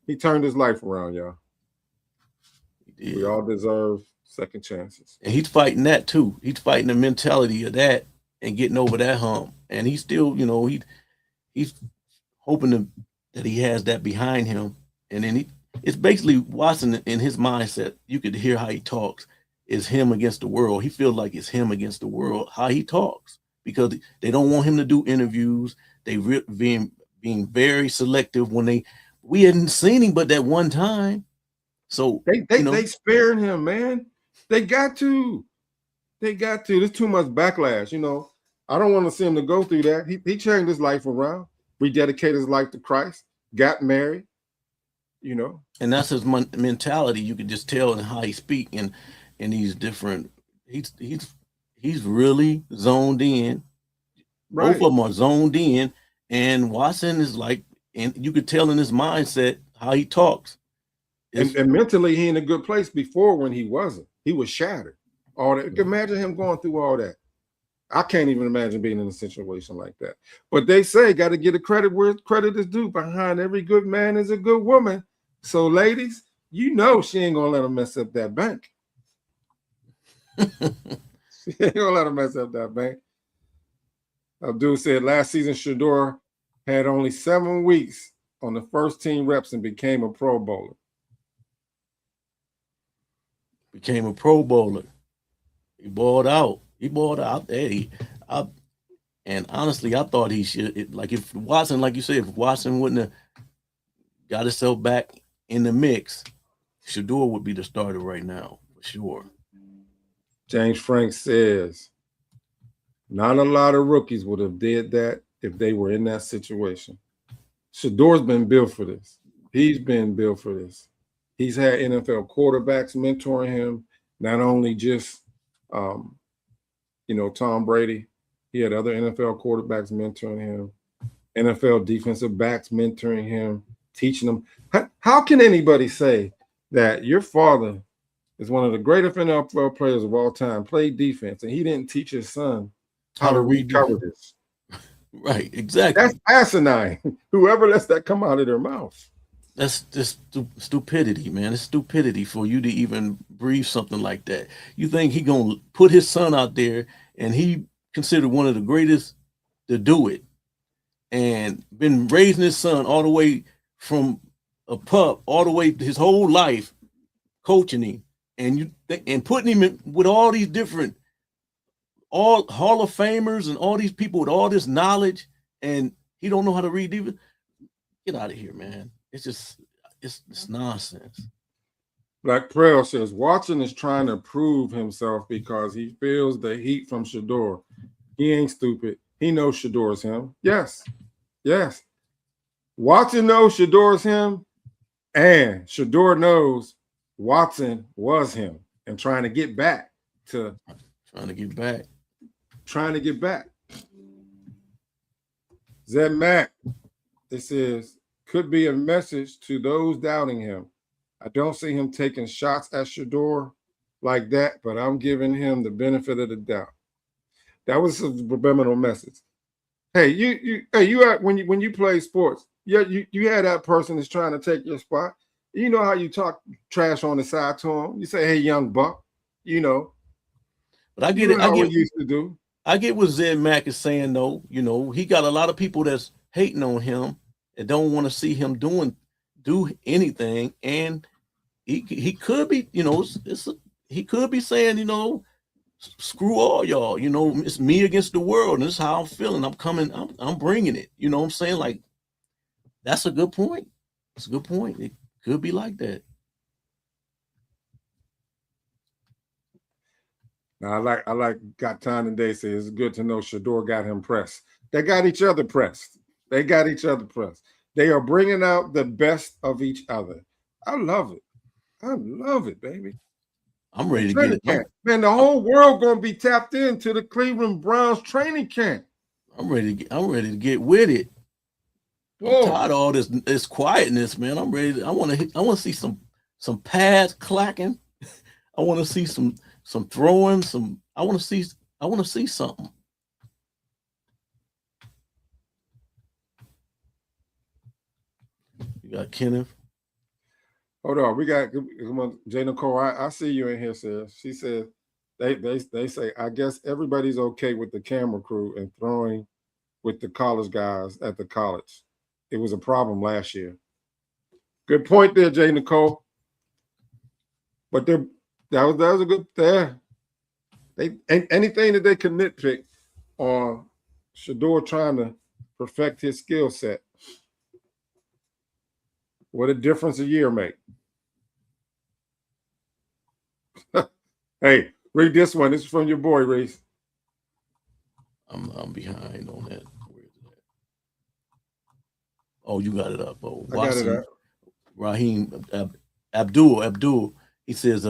He turned his life around, y'all. We all deserve second chances. And he's fighting that too. He's fighting the mentality of that and getting over that hump. And he's still, you know, he's hoping that he has that behind him. And then it's basically Watson in his mindset. You could hear how he talks. Is him against the world. He feels like it's him against the world, how he talks, because they don't want him to do interviews. They being very selective when we hadn't seen him but that one time. So they sparing him, man. They got to. There's too much backlash. You know, I don't want to see him to go through that. He changed his life around, rededicated his life to Christ, got married. You know, and that's his mentality. You could just tell in how he speak and these different. He's really zoned in. Right. Both of them are zoned in, and Watson is like, and you could tell in his mindset how he talks. And mentally, he in a good place before when he wasn't. He was shattered. All that. Imagine him going through all that. I can't even imagine being in a situation like that. But they say got to get a credit where credit is due. Behind every good man is a good woman. So, ladies, you know she ain't gonna let him mess up that bank. She ain't gonna let him mess up that bank. Abdul said last season Shedeur had only 7 weeks on the first team reps and became a Pro Bowler. Became a Pro Bowler. He balled out. He balled out. Hey, and honestly, I thought he should. Like if Watson, like you said, if Watson wouldn't have got himself back in the mix, Shedeur would be the starter right now for sure. James Frank says, not a lot of rookies would have did that if they were in that situation. Shedeur's been built for this. He's been built for this. He's had NFL quarterbacks mentoring him, not only just, Tom Brady. He had other NFL quarterbacks mentoring him, NFL defensive backs mentoring him, teaching him. How can anybody say that your father is one of the greatest NFL players of all time, played defense, and he didn't teach his son how to read coverages? Right, exactly. That's asinine. Whoever lets that come out of their mouth. That's just stupidity, man. It's stupidity for you to even breathe something like that. You think he gonna put his son out there, and he considered one of the greatest to do it, and been raising his son all the way from a pup all the way his whole life, coaching him, and putting him in with all these different all Hall of Famers and all these people with all this knowledge, and he don't know how to read even. Get out of here, man. It's nonsense. Black Prel says Watson is trying to prove himself because he feels the heat from Shedeur. He ain't stupid. He knows Shedeur's him. Yes. Watson knows Shedeur's him, and Shedeur knows Watson was him and trying to get back. Zed Mack, it says, could be a message to those doubting him. I don't see him taking shots at Shedeur like that, but I'm giving him the benefit of the doubt. That was a subliminal message. Hey, when you play sports, you had that person that's trying to take your spot. You know how you talk trash on the side to him. You say, "Hey, young buck," But I get it. I get used to do. I get what Zed Mack is saying, though. He got a lot of people that's hating on him and don't want to see him do anything. And he could be, he could be saying, screw all y'all. It's me against the world, and this is how I'm feeling. I'm bringing it. You know what I'm saying? Like, that's a good point. It's a good point. It could be like that. Now, I like got time today. Say it's good to know Shedeur got him pressed. They got each other pressed. They are bringing out the best of each other. I love it, baby. I'm ready to get it. Man, the whole world gonna be tapped into the Cleveland Browns training camp. I'm ready to get with it. I'm tired of all this quietness, man. I'm ready. I want to see some pads clacking. I want to see some throwing. I want to see something. You got Kenneth. Hold on, we got Jay Nicole. I see you in here, sis. She said they say I guess everybody's okay with the camera crew and throwing with the college guys at the college. It was a problem last year. Good point there, Jay Nicole. But that was a good there. Anything that they can nitpick on Shedeur trying to perfect his skill set. What a difference a year make. Hey, read this one. This is from your boy, Reese. I'm behind on that. Where is that? Oh, you got it up. Oh, I got it up. Raheem Abdul. He says,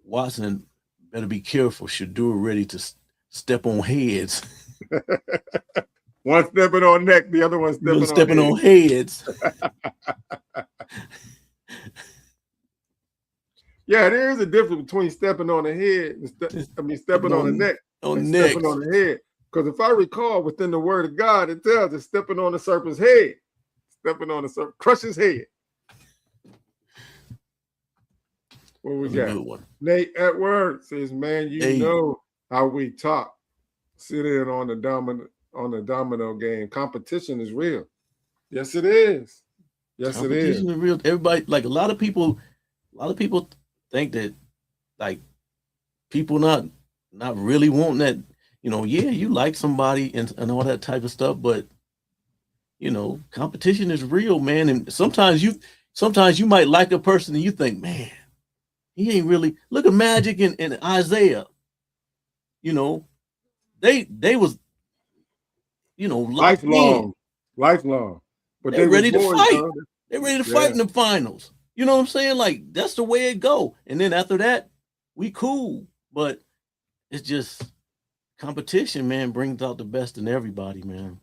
Watson better be careful. Shedeur ready to step on heads. One stepping on neck, the other one stepping on heads. Yeah, there is a difference between stepping on the head and stepping on the neck and stepping on the head. Because if I recall, within the word of God, it tells us stepping on the serpent's head, stepping on the serpent, crush his head. What we got? Nate Edwards says, "Man, you know how we talk. Sit in on the domino game. Competition is real. Yes, it is. Yes, it is. Competition is real. Everybody, like a lot of people think that like people not really wanting that, you know, yeah, you like somebody and all that type of stuff, but you know, competition is real, man. And sometimes you might like a person and you think, man, he ain't really. Look at Magic and Isaiah. You know, they was, you know, lifelong. But they're ready to fight. They're ready to fight in the finals. You know what I'm saying? Like, that's the way it go. And then after that, we cool. But it's just competition, man, brings out the best in everybody, man.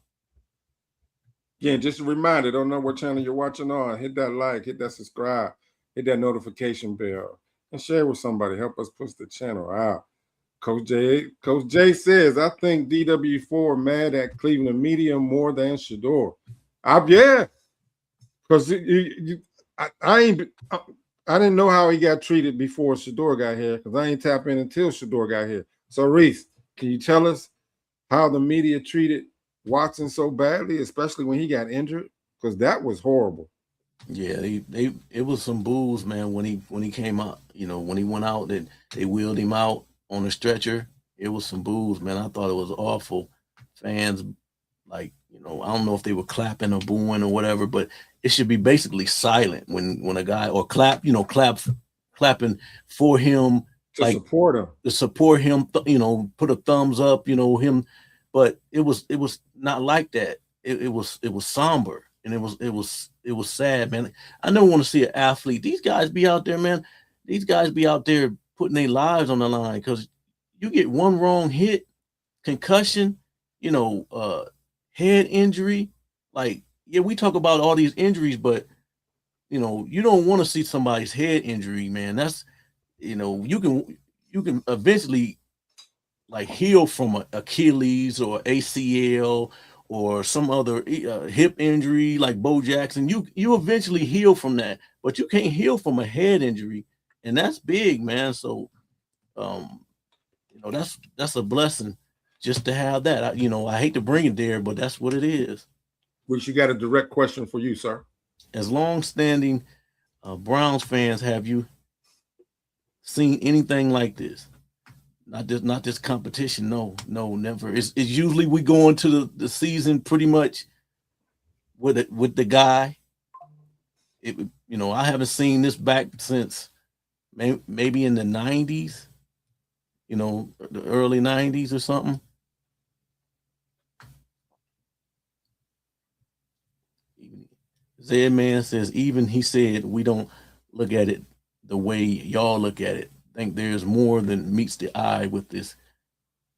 Yeah, just a reminder, don't know what channel you're watching on. Hit that like, hit that subscribe, hit that notification bell, and share with somebody. Help us push the channel out. Coach J says, I think DW4 mad at Cleveland media more than Shedeur. Yeah, because I didn't know how he got treated before Shedeur got here, because I ain't tap in until Shedeur got here. So Reese, can you tell us how the media treated Watson so badly, especially when he got injured? Because that was horrible. Yeah, it was some boos, man, when he came out. You know, when he went out, they wheeled him out on a stretcher. It was some boos, man. I thought it was awful. Fans, like, you know, I don't know if they were clapping or booing or whatever, but it should be basically silent when a guy, or clapping for him, to support him, you know, put a thumbs up, you know, him. But it was not like that. It was somber, and it was sad, man. I never want to see an athlete. These guys be out there, man. These guys be out there putting their lives on the line, because you get one wrong hit, concussion, you know, head injury. Like, yeah, we talk about all these injuries, but you know, you don't want to see somebody's head injury, man. That's, you know, you can eventually like heal from an Achilles or ACL or some other hip injury like Bo Jackson. You eventually heal from that, but you can't heal from a head injury, and that's big, man. So, you know, that's a blessing just to have that. I hate to bring it there, but that's what it is. Which, you got a direct question for you, sir. As long-standing Browns fans, have you seen anything like this? Not this competition. No, never. It's usually we go into the season pretty much with the guy. You know, I haven't seen this back since maybe in the 90s. You know, the early 90s or something. Zed Man says, even he said, we don't look at it the way y'all look at it. I think there's more than meets the eye with this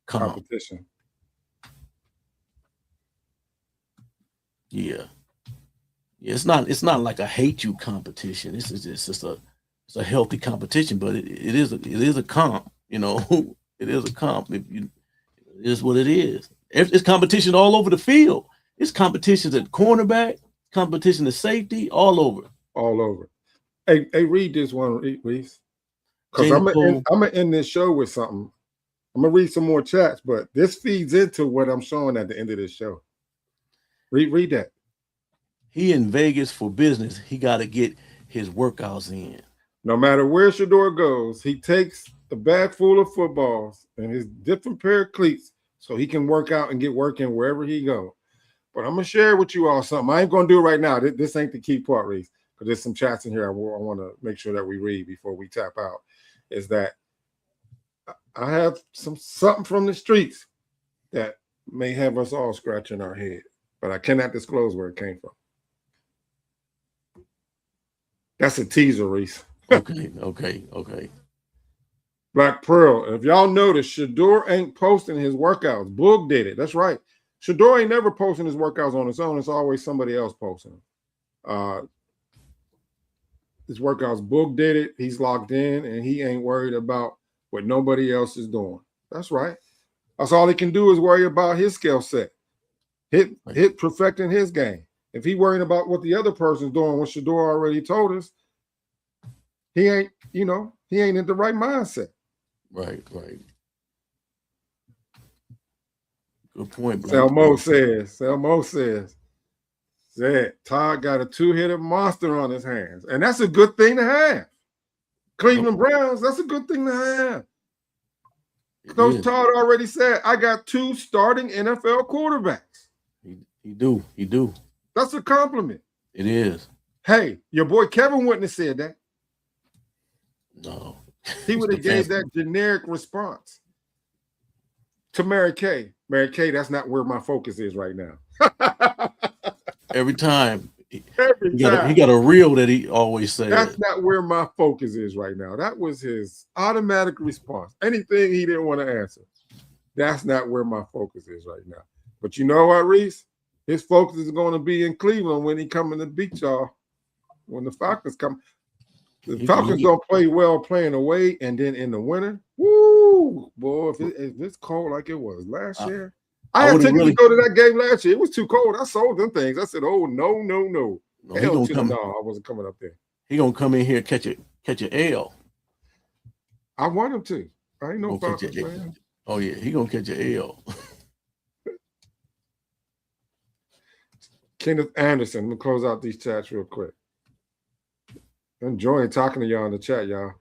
competition. Yeah. It's not like a hate you competition. It's just a healthy competition, but it is a comp, you know. It is a comp. It is what it is. It's competition all over the field. It's competitions at cornerback, competition at safety, all over. All over. Hey, read this one, Reese. Because I'm gonna end this show with something. I'm gonna read some more chats, but this feeds into what I'm showing at the end of this show. Read that. He in Vegas for business. He got to get his workouts in. No matter where Shedeur goes, he takes a bag full of footballs and his different pair of cleats so he can work out and get working wherever he go. But I'm gonna share with you all something. I ain't gonna do it right now. This ain't the key part, Reese, because there's some chats in here I want to make sure that we read before we tap out. Is that I have something from the streets that may have us all scratching our head, but I cannot disclose where it came from. That's a teaser, Reese. Okay. Black Pearl. If y'all notice, Shedeur ain't posting his workouts. Boog did it. That's right. Shedeur ain't never posting his workouts on his own. It's always somebody else posting them. His workouts, Boog did it. He's locked in, and he ain't worried about what nobody else is doing. That's right. That's all he can do is worry about his skill set, hit perfecting his game. If he worrying about what the other person's doing, what Shedeur already told us, he ain't in the right mindset. Right. Good point, bro. Selmo says, Todd got a two-headed monster on his hands. And that's a good thing to have. Cleveland Browns, that's a good thing to have. Coach Todd already said, I got 2 starting NFL quarterbacks. He do. That's a compliment. It is. Hey, your boy Kevin wouldn't have said that. No. He would have gave that generic response to Mary Kay. Mary Kay, that's not where my focus is right now. Every time. He got a reel that he always says. That's not where my focus is right now. That was his automatic response. Anything he didn't want to answer. That's not where my focus is right now. But you know what, Reese? His focus is going to be in Cleveland when he coming to beat y'all. When the Falcons come. The Falcons don't play well playing away, and then in the winter, woo, boy, if it's cold like it was last year. I had tickets to go to that game last year. It was too cold. I sold them things. I said, oh, no. Hell to the no, I wasn't coming up there. He gonna come in here catch an L. I want him to. I ain't no Falcons fan. Oh yeah, he gonna catch an L. Kenneth Anderson. Let me close out these chats real quick. Enjoying talking to y'all in the chat, y'all.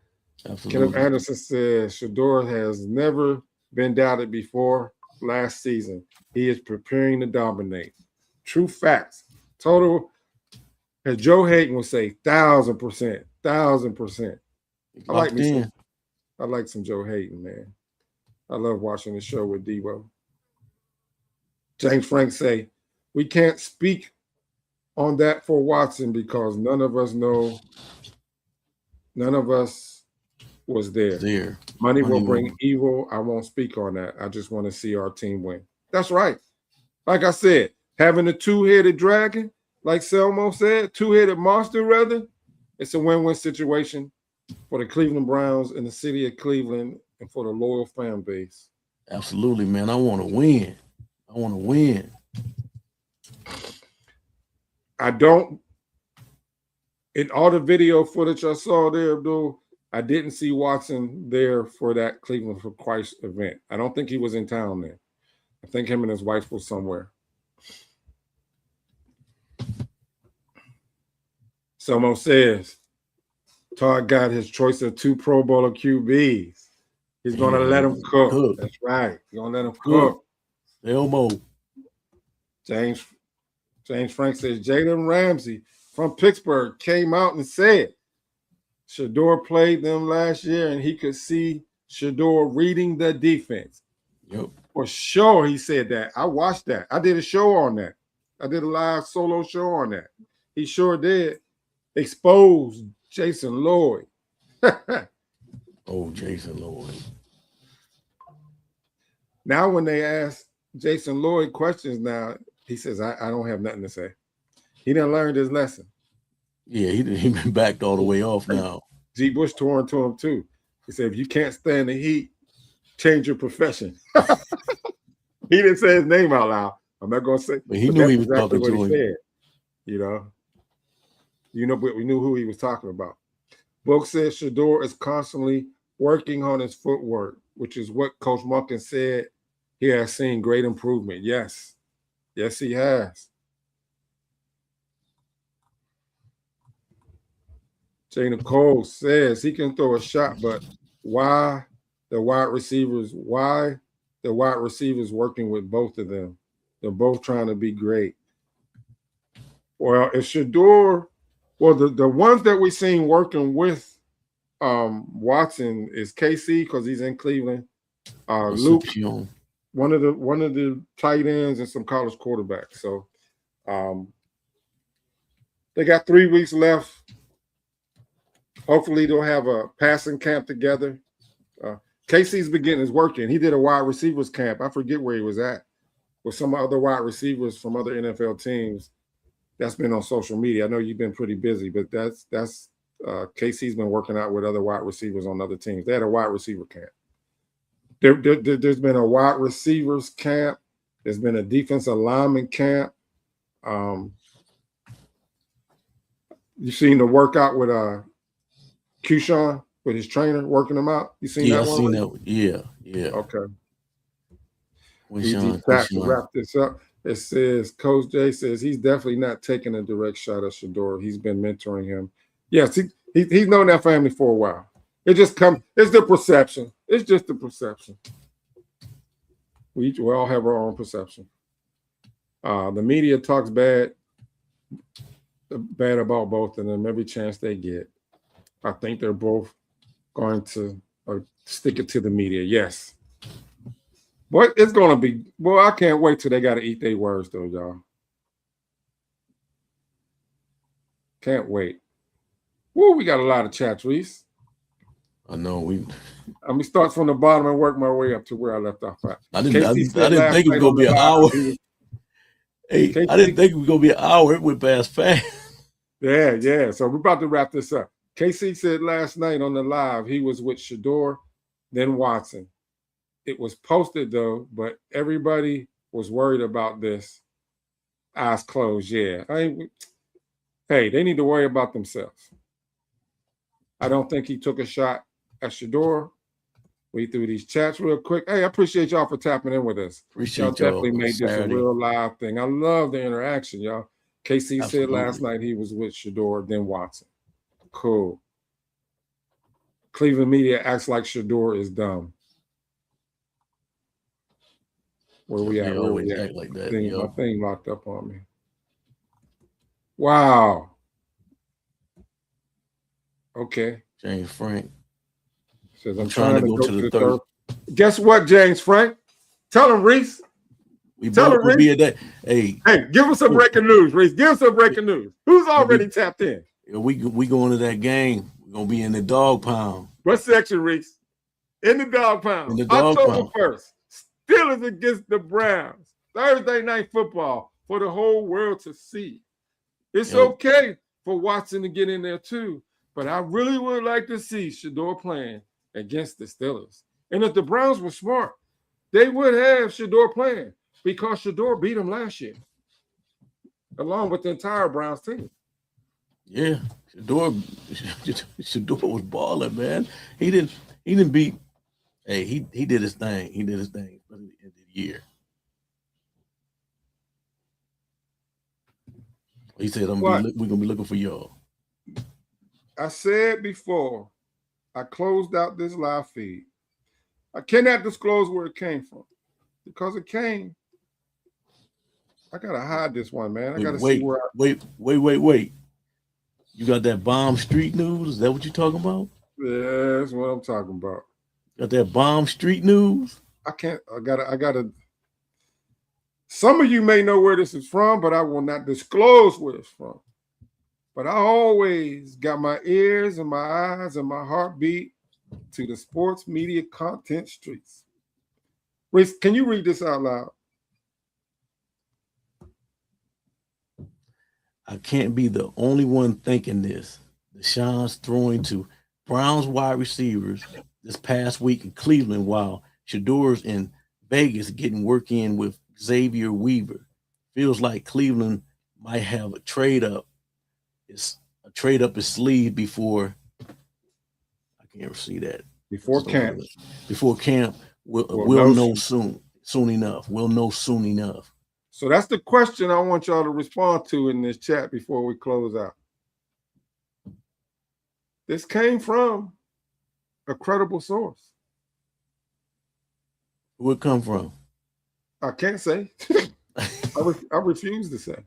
Absolutely. Kenneth Anderson says Shedeur has never been doubted before last season. He is preparing to dominate. True facts. Total, as Joe Hayden would say, 1,000%. 1,000%. I like some Joe Hayden, man. I love watching the show with Debo. James Frank say, we can't speak on that for Watson because none of us was there. Money will bring evil. I won't speak on that. I just want to see our team win. That's right. Like I said, having a two-headed dragon, like Selmo said, two-headed monster rather, it's a win-win situation for the Cleveland Browns and the city of Cleveland and for the loyal fan base. Absolutely, man. I want to win. I don't. In all the video footage I saw there, Abdul, I didn't see Watson there for that Cleveland for Christ event. I don't think he was in town there. I think him and his wife was somewhere. Someone says, Todd got his choice of 2 Pro Bowler QBs. He's going to let him cook. That's right. He's going to let him cook. Elmo. James Frank says, Jalen Ramsey from Pittsburgh came out and said Shedeur played them last year and he could see Shedeur reading the defense. Yep. For sure, he said that. I watched that. I did a show on that. I did a live solo show on that. He sure did. Exposed Jason Lloyd. Oh, Jason Lloyd. Now when they ask Jason Lloyd questions now, he says, I don't have nothing to say. He didn't learn his lesson. Yeah, he been backed all the way off now. G. Bush tore into him too. He said, if you can't stand the heat, change your profession. He didn't say his name out loud. I'm not going to say. But he knew he was talking to him. Said, but we knew who he was talking about. Book says Shedeur is constantly working on his footwork, which is what Coach Monken said. He has seen great improvement. Yes, he has. Jana Cole says he can throw a shot, but why the wide receivers working with both of them? They're both trying to be great. Well, if Shedeur, the ones that we've seen working with Watson is KC because he's in Cleveland. Luke, one of the tight ends and some college quarterbacks. So they got 3 weeks left. Hopefully they'll have a passing camp together. Casey's beginning his working. He did a wide receivers camp. I forget where he was at with some other wide receivers from other NFL teams. That's been on social media. I know you've been pretty busy, but that's Casey's been working out with other wide receivers on other teams. They had a wide receiver camp. There's been a wide receivers camp. There's been a defensive lineman camp. You've seen the workout with Keyshawn with his trainer working him out. You seen that one? Yeah, I've seen that. Yeah. Okay. Keyshawn. To wrap this up, it says Coach Jay says he's definitely not taking a direct shot at Shedeur. He's been mentoring him. Yes, he's known that family for a while. It's the perception. It's just the perception. We all have our own perception. The media talks bad about both of them every chance they get. I think they're both going to stick it to the media. Yes. What it's going to be? Boy, I can't wait till they got to eat their words, though, y'all. Can't wait. Woo, we got a lot of chats, Reese. I know. Let me start from the bottom and work my way up to where I left off at. I didn't think it was going to be an hour. Hey, I didn't think it was going to be an hour. It went past fast. Yeah. So we're about to wrap this up. KC said last night on the live he was with Shedeur, then Watson. It was posted, though, but everybody was worried about this. Eyes closed, yeah. Hey, they need to worry about themselves. I don't think he took a shot at Shedeur. We threw these chats real quick. Hey, I appreciate y'all for tapping in with us. Appreciate y'all. Definitely made this a real live thing. I love the interaction, y'all. KC said last night he was with Shedeur, then Watson. Cool. Cleveland media acts like Shedeur is dumb. Where we at? Where we at? Like that, my thing locked up on me. Wow. Okay. James Frank says I'm trying to go to the third. Guess what, James Frank? Tell him, Reese. Tell him, Reese. Be at that. Hey, give us some breaking news, Reese. Give us some breaking news. Who's already tapped in? We going to that game. We're gonna be in the dog pound. What section, Reese? In the dog pound. In the dog October 1st. Steelers against the Browns. Thursday night football for the whole world to see. It's okay for Watson to get in there too, but I really would like to see Shedeur playing against the Steelers. And if the Browns were smart, they would have Shedeur playing because Shedeur beat them last year, along with the entire Browns team. Yeah, Shedeur was balling, man. He didn't beat. Hey, he did his thing. He did his thing for the end of the year. He said, we're going to be looking for y'all. I said before, I closed out this live feed. I cannot disclose where it came from because it came. I got to hide this one, man. I got to see where Wait. You got that bomb street news? Is that what you're talking about? Yeah, that's what I'm talking about. Got that bomb street news? I gotta. Some of you may know where this is from, but I will not disclose where it's from. But I always got my ears and my eyes and my heartbeat to the sports media content streets. Reese, can you read this out loud? I can't be the only one thinking this. Deshaun's throwing to Browns wide receivers this past week in Cleveland while Shedeur's in Vegas getting work in with Xavier Weaver. Feels like Cleveland might have a trade up. It's a trade up his sleeve before. I can't see that. Before camp. Before camp. We'll know soon. Soon enough. We'll know soon enough. So that's the question I want y'all to respond to in this chat before we close out. This came from a credible source. Where'd it come from? I can't say. I refuse to say.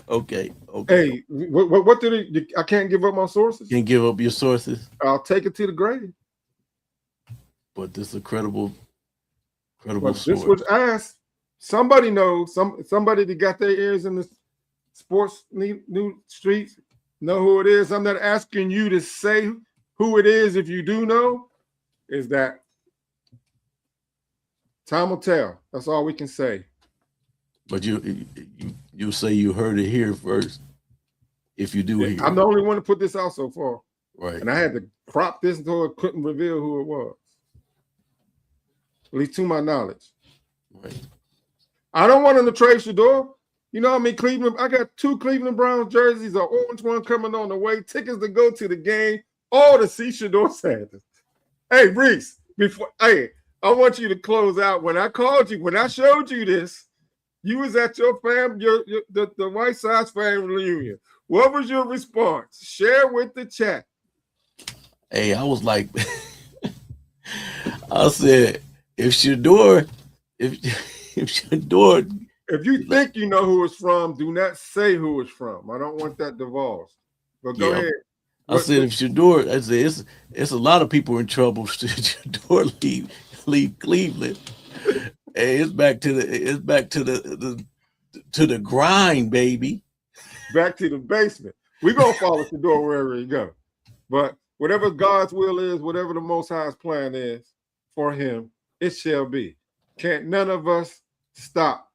Okay. Hey, what did I can't give up my sources? Can't give up your sources? I'll take it to the grave. But this is a credible source. This was asked. Somebody knows. Somebody that got their ears in the sports new streets know who it is. I'm not asking you to say who it is if you do know. Is that Time will tell. That's all we can say. But you say you heard it here first. If you do hear I'm it. the only one to put this out so far. Right. And I had to crop this until I couldn't reveal who it was. At least to my knowledge. Right. I don't want him to trade Shedeur. You know what I mean? Cleveland. I got 2 Cleveland Browns jerseys, an orange one coming on the way, tickets to go to the game, all to see Shedeur Sanders. Hey, Reese, I want you to close out. When I called you, when I showed you this, you was at your the White Sox family reunion. What was your response? Share with the chat. Hey, I was like, I said, if Shedeur, if you think you know who it's from, do not say who it's from. I don't want that divulged. But go ahead. I said, if Shedeur, I said, it's a lot of people in trouble. Shedeur leave Cleveland. Hey, it's back to the grind, baby. Back to the basement. We're gonna follow Shedeur wherever he go. But whatever God's will is, whatever the Most High's plan is for him, it shall be. Can't none of us stop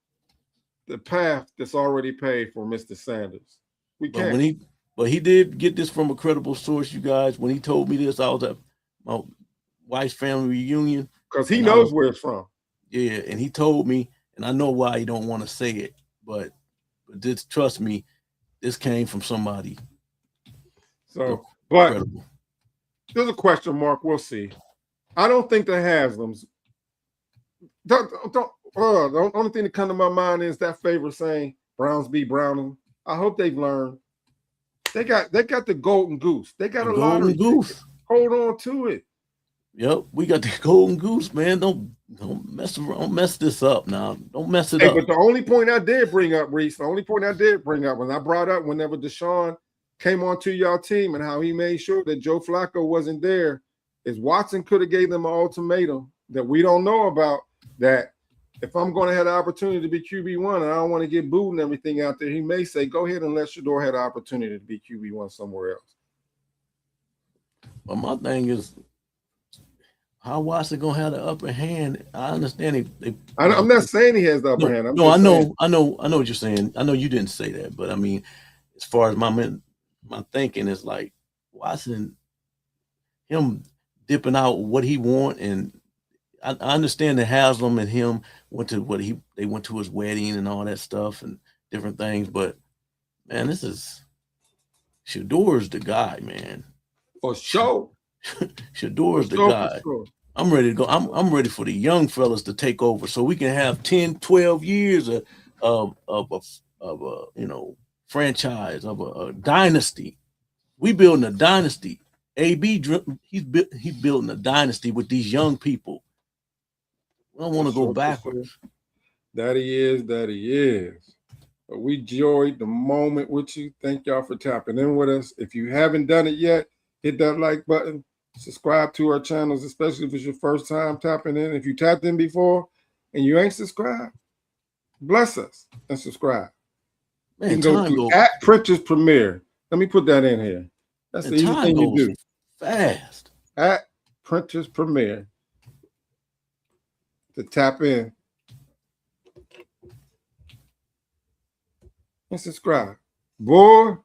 the path that's already paved for Mr. Sanders. We can't. But he did get this from a credible source, you guys. When he told me this, I was at my wife's family reunion. Because he knows where it's from. Yeah, and he told me, and I know why he don't want to say it, but just trust me, this came from somebody. So, but incredible. There's a question mark. We'll see. I don't think the Haslams. The only thing that comes to my mind is that favorite saying, "Browns be Browning." I hope they've learned. They got the golden goose. They got a lottery goose. Hold on to it. Yep, we got the golden goose, man. Don't mess this up now. Don't mess it up. But the only point I did bring up, Reese, when I brought up whenever Deshaun came onto y'all team and how he made sure that Joe Flacco wasn't there, is Watson could have gave them an ultimatum that we don't know about, that if I'm going to have the opportunity to be QB1 and I don't want to get booed and everything out there, he may say, go ahead and let Shedeur have the opportunity to be QB1 somewhere else. But my thing is, how Watson gonna have the upper hand? I understand I'm not saying he has the upper hand. I know what you're saying. I know you didn't say that, but I mean, as far as my thinking is like Watson, him dipping out what he want, and I understand that Haslam and him went to they went to his wedding and all that stuff and different things, but man, this is Shedeur's the guy, man. For sure. Shedeur's the guy. Sure. I'm ready to go. I'm ready for the young fellas to take over so we can have 10, 12 years of a franchise, of a dynasty. We building a dynasty. AB, he's building a dynasty with these young people. We don't want to go backwards. That he is. But we enjoyed the moment with you. Thank y'all for tapping in with us. If you haven't done it yet, hit that like button. Subscribe to our channels, especially if it's your first time tapping in. If you tapped in before and you ain't subscribed, bless us and subscribe. Man, you can go to @Prentice Premier. Let me put that in here. That's the easy thing you do. Fast. @Prentice Premier to tap in and subscribe. Boy,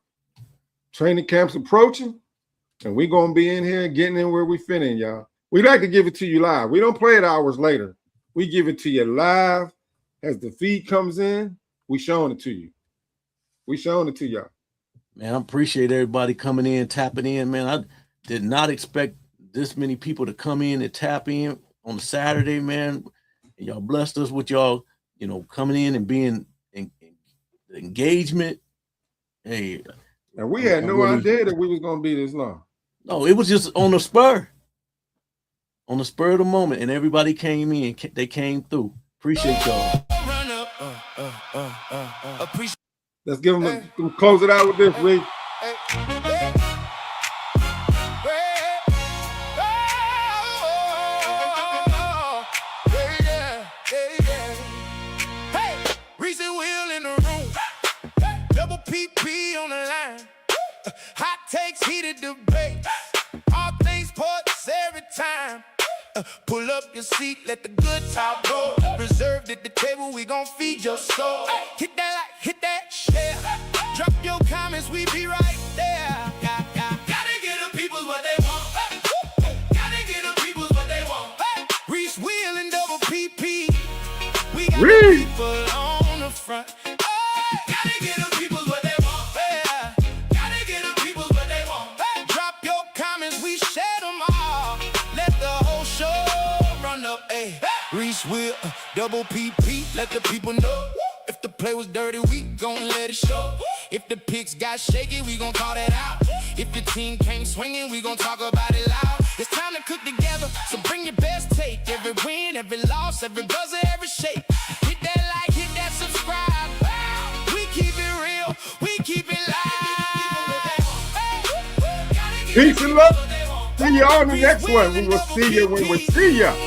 training camp's approaching. And we're going to be in here getting in where we fit in, y'all. We like to give it to you live. We don't play it hours later. We give it to you live as the feed comes in. We showing it to you. We showing it to y'all. Man, I appreciate everybody coming in, tapping in, man. I did not expect this many people to come in and tap in on Saturday, man. And y'all blessed us with y'all, coming in and being in engagement. Hey. And we had no idea that we was going to be this long. No, it was just on the spur of the moment, and everybody came in. They came through. Appreciate y'all. Let's give them close it out with this, Reed. Recent wheel in the room. Double PP on the line. Hot takes, heated debate. All things sports every time. Pull up your seat, let the good talk go. Reserved at the table, we gon' feed your soul. Hit that like, hit that, share. Drop your comments, we be right there. Gotta get the people what they want. Gotta get the people what they want. Reese Wheel and double PP. We got the people on the front. Gotta get the people what they want. Gotta get the people what they want. Drop your comments, we share them all. Let the whole show run up. Reese Wheel, double PP. Let the people know. If the play was dirty, we gon' let it show. If the picks got shaky, we gon' call that out. If your team came swinging, we gon' talk about it loud. It's time to cook together, so bring your best take. Every win, every loss, every buzzer, every shake. Hit that like, hit that subscribe. We keep it real, we keep it live. Peace and love. See you on the next one. We will see you when we see you.